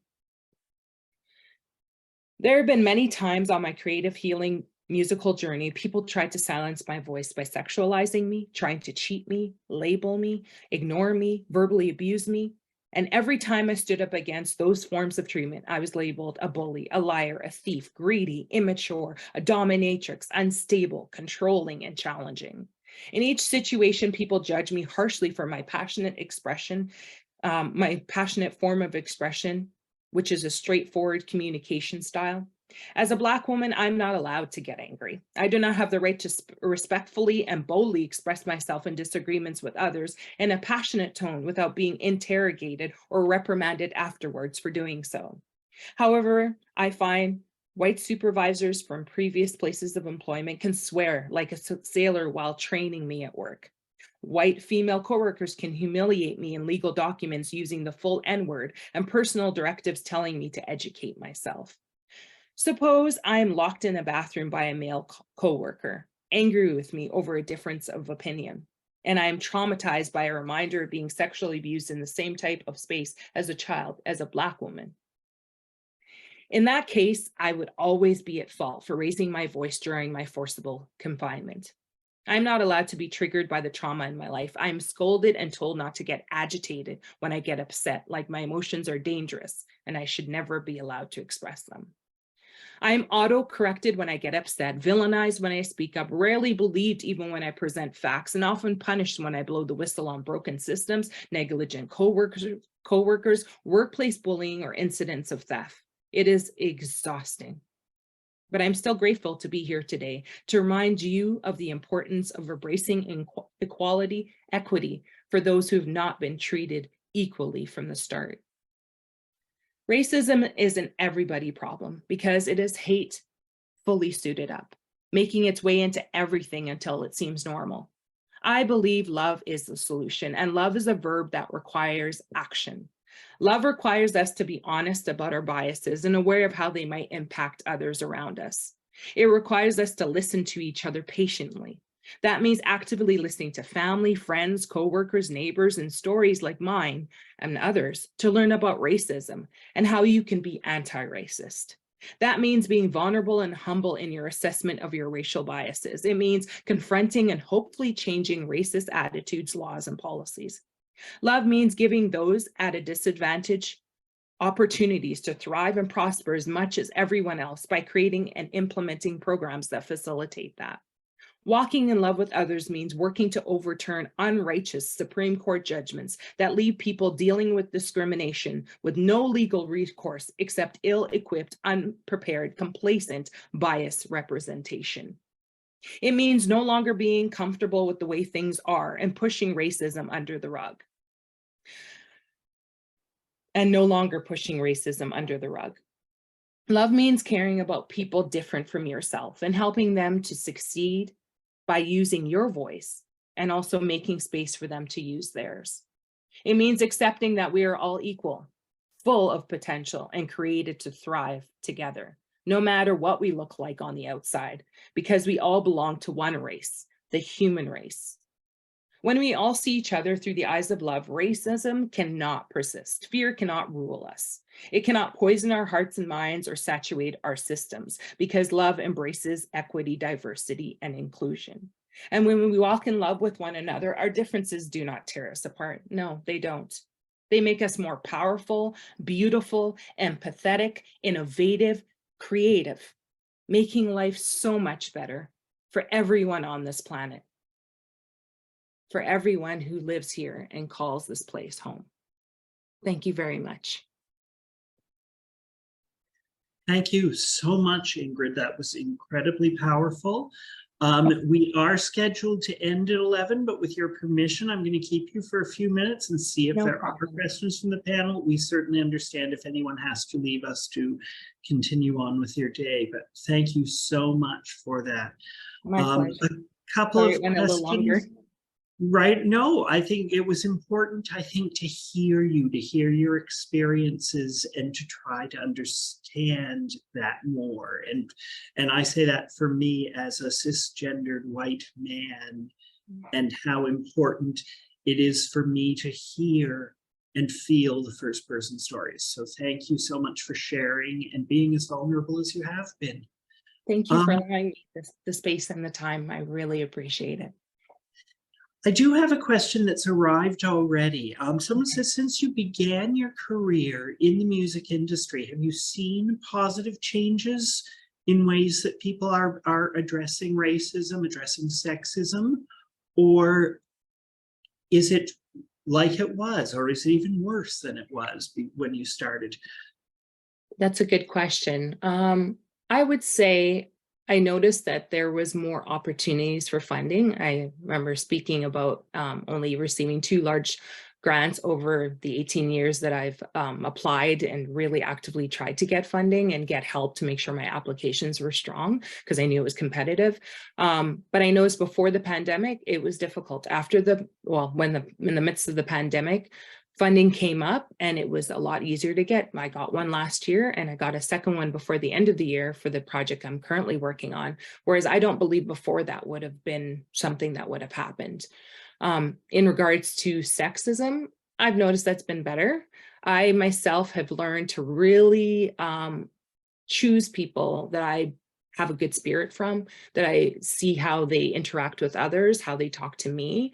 There have been many times on my creative healing musical journey, people tried to silence my voice by sexualizing me, trying to cheat me, label me, ignore me, verbally abuse me. And every time I stood up against those forms of treatment, I was labeled a bully, a liar, a thief, greedy, immature, a dominatrix, unstable, controlling, and challenging. In each situation, people judge me harshly for my passionate expression, my passionate form of expression, which is a straightforward communication style. As a Black woman, I'm not allowed to get angry. I do not have the right to respectfully and boldly express myself in disagreements with others in a passionate tone without being interrogated or reprimanded afterwards for doing so. However, I find white supervisors from previous places of employment can swear like a sailor while training me at work. White female coworkers can humiliate me in legal documents using the full N-word and personal directives telling me to educate myself. Suppose I am locked in a bathroom by a male coworker, angry with me over a difference of opinion, and I am traumatized by a reminder of being sexually abused in the same type of space as a child, as a Black woman. In that case, I would always be at fault for raising my voice during my forcible confinement. I'm not allowed to be triggered by the trauma in my life. I'm scolded and told not to get agitated when I get upset, like my emotions are dangerous and I should never be allowed to express them. I'm auto-corrected when I get upset, villainized when I speak up, rarely believed even when I present facts, and often punished when I blow the whistle on broken systems, negligent coworkers, workplace bullying, or incidents of theft. It is exhausting. But I'm still grateful to be here today to remind you of the importance of embracing equity for those who have not been treated equally from the start. Racism is an everybody problem because it is hate fully suited up, making its way into everything until it seems normal. I believe love is the solution, and love is a verb that requires action. Love requires us to be honest about our biases and aware of how they might impact others around us. It requires us to listen to each other patiently. That means actively listening to family, friends, coworkers, neighbors, and stories like mine and others to learn about racism and how you can be anti-racist. That means being vulnerable and humble in your assessment of your racial biases. It means confronting and hopefully changing racist attitudes, laws, and policies. Love means giving those at a disadvantage opportunities to thrive and prosper as much as everyone else by creating and implementing programs that facilitate that. Walking in love with others means working to overturn unrighteous Supreme Court judgments that leave people dealing with discrimination with no legal recourse except ill-equipped, unprepared, complacent, biased representation. It means no longer being comfortable with the way things are and pushing racism under the rug. Love means caring about people different from yourself and helping them to succeed by using your voice and also making space for them to use theirs. It means accepting that we are all equal, full of potential, and created to thrive together, no matter what we look like on the outside, because we all belong to one race, the human race. When we all see each other through the eyes of love, racism cannot persist. Fear cannot rule us. It cannot poison our hearts and minds or saturate our systems because love embraces equity, diversity, and inclusion. And when we walk in love with one another, our differences do not tear us apart. No, they don't. They make us more powerful, beautiful, empathetic, innovative, creative, making life so much better for everyone on this planet, for everyone who lives here and calls this place home. Thank you very much.
Thank you so much, Ingrid. That was incredibly powerful. We are scheduled to end at 11, but with your permission, I'm going to keep you for a few minutes and see if there are questions from the panel. We certainly understand if anyone has to leave us to continue on with your day, but thank you so much for that.
My pleasure.
couple
Sorry,
of
it went a little longer.
questions. Right. No, I think it was important, I think, to hear you, to hear your experiences and to try to understand that more. And I say that for me as a cisgendered white man, and how important it is for me to hear and feel the first person stories. So thank you so much for sharing and being as vulnerable as you have been.
Thank you for allowing me the space and the time. I really appreciate it.
I do have a question that's arrived already. Someone says, since you began your career in the music industry, have you seen positive changes in ways that people are addressing racism, addressing sexism? Or is it like it was, or is it even worse than it was when you started?
That's a good question. I would say I noticed that there was more opportunities for funding. I remember speaking about only receiving 2 large grants over the 18 years that I've applied and really actively tried to get funding and get help to make sure my applications were strong, because I knew it was competitive. But I noticed before the pandemic, it was difficult. After in the midst of the pandemic, funding came up and it was a lot easier to get. I got one last year and I got a second one before the end of the year for the project I'm currently working on. Whereas I don't believe before that would have been something that would have happened. In regards to sexism, I've noticed that's been better. I myself have learned to really choose people that I have a good spirit from, that I see how they interact with others, how they talk to me.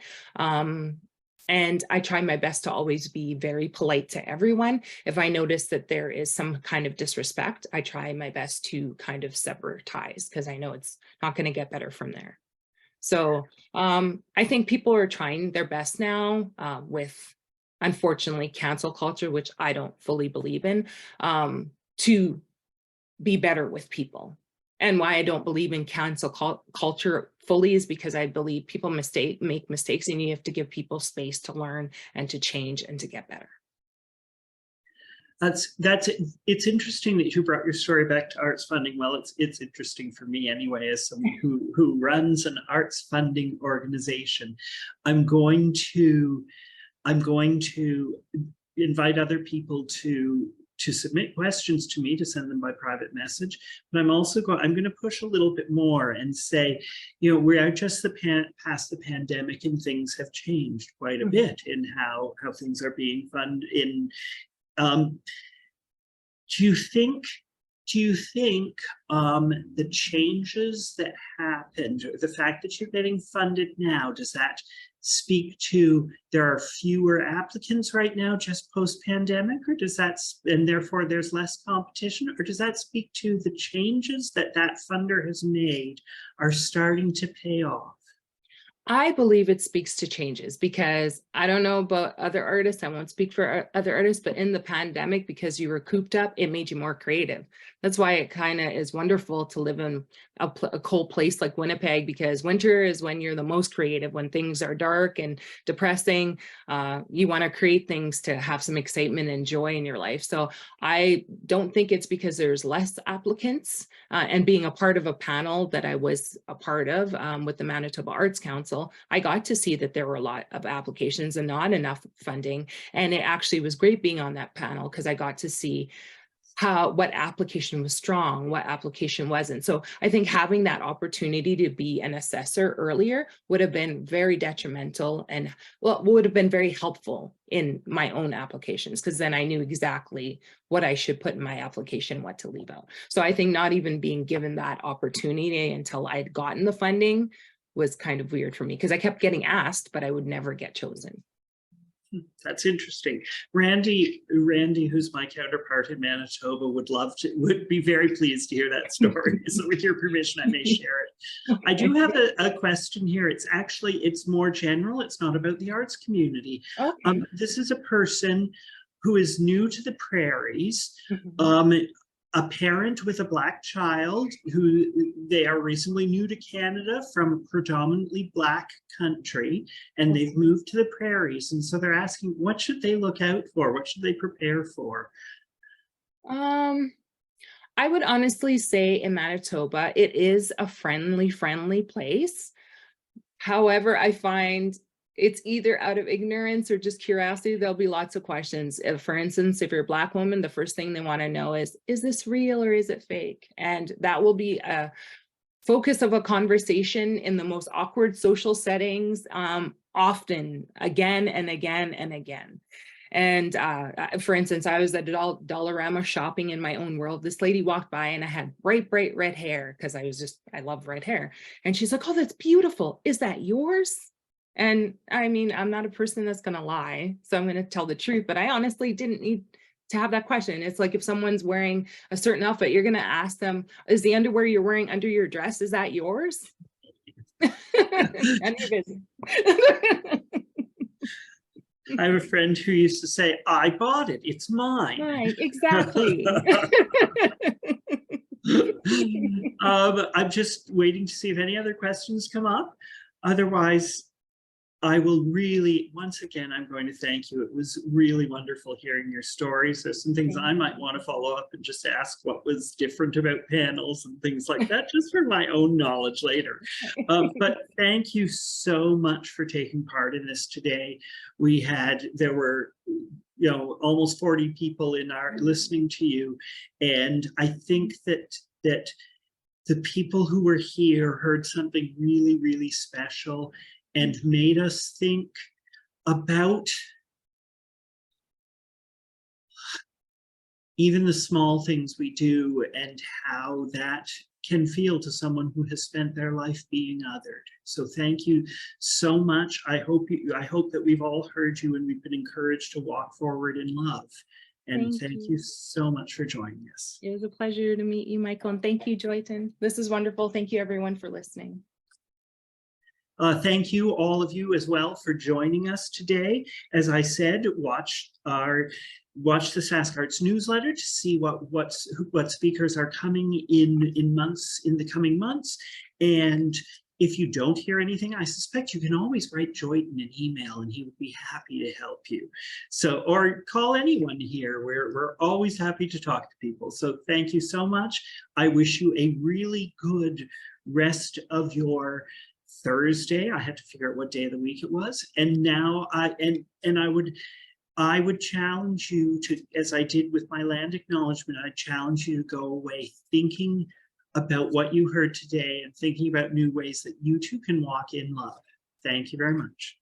And I try my best to always be very polite to everyone. If I notice that there is some kind of disrespect, I try my best to kind of sever ties, because I know it's not going to get better from there. So I think people are trying their best now with, unfortunately, cancel culture, which I don't fully believe in, to be better with people. And why I don't believe in cancel culture fully is because I believe people make mistakes, and you have to give people space to learn and to change and to get better.
It's interesting that you brought your story back to arts funding. Well, it's interesting for me anyway, as someone who runs an arts funding organization. I'm going to invite other people to submit questions to me, to send them by private message. But I'm going to push a little bit more and say, we are just past the pandemic, and things have changed quite a bit in how things are being funded. Do you think the changes that happened, the fact that you're getting funded now, does that speak to there are fewer applicants right now just post-pandemic, or does that, and therefore there's less competition, or does that speak to the changes that funder has made are starting to pay off?
I believe it speaks to changes, because I don't know about other artists, I won't speak for other artists, but in the pandemic, because you were cooped up, it made you more creative. That's why it kind of is wonderful to live in a cold place like Winnipeg, because winter is when you're the most creative. When things are dark and depressing, you want to create things to have some excitement and joy in your life. So I don't think it's because there's less applicants. And being a part of a panel that I was a part of with the Manitoba Arts Council, I got to see that there were a lot of applications and not enough funding. And it actually was great being on that panel, because I got to see what application was strong, what application wasn't. So I think having that opportunity to be an assessor earlier would have been very detrimental, and would have been very helpful in my own applications, because then I knew exactly what I should put in my application, what to leave out. So I think not even being given that opportunity until I'd gotten the funding was kind of weird for me, because I kept getting asked, but I would never get chosen.
That's interesting. Randy, who's my counterpart in Manitoba, would be very pleased to hear that story. So with your permission, I may share it. I do have a question here. It's more general. It's not about the arts community. Okay. This is a person who is new to the prairies. A parent with a Black child, who they are reasonably new to Canada from a predominantly Black country, and they've moved to the prairies. And so they're asking, what should they look out for? What should they prepare for?
I would honestly say in Manitoba, it is a friendly place. However, I find it's either out of ignorance or just curiosity. There'll be lots of questions. If, for instance, if you're a Black woman, the first thing they want to know is this real or is it fake? And that will be a focus of a conversation in the most awkward social settings, often, again and again and again. And for instance, I was at Dollarama shopping in my own world. This lady walked by and I had bright red hair because I love red hair. And she's like, oh, that's beautiful. Is that yours? And I mean, I'm not a person that's going to lie, so I'm going to tell the truth, but I honestly didn't need to have that question. It's like if someone's wearing a certain outfit, you're going to ask them, is the underwear you're wearing under your dress, is that yours? And you're busy.
I have a friend who used to say, I bought it, it's mine.
Right, exactly.
I'm just waiting to see if any other questions come up. Otherwise, I will really, once again, I'm going to thank you. It was really wonderful hearing your stories. There's some things I might want to follow up and just ask what was different about panels and things like that, just for my own knowledge later. But thank you so much for taking part in this today. There were, you know, almost 40 people in our listening to you. And I think that the people who were here heard something really, really special and made us think about even the small things we do and how that can feel to someone who has spent their life being othered. So thank you so much. I hope that we've all heard you and we've been encouraged to walk forward in love. And thank you so much for joining us.
It was a pleasure to meet you, Michael. And thank you, Joyton. This is wonderful. Thank you, everyone, for listening.
Thank you, all of you as well, for joining us today. As I said, watch the Sask Arts newsletter to see what speakers are coming in the coming months. And if you don't hear anything, I suspect you can always write Joyton an email and he would be happy to help you. So, or call anyone here. We're always happy to talk to people. So thank you so much. I wish you a really good rest of your Thursday. I had to figure out what day of the week it was. And now I would challenge you to, as I did with my land acknowledgement, I challenge you to go away thinking about what you heard today and thinking about new ways that you too can walk in love. Thank you very much.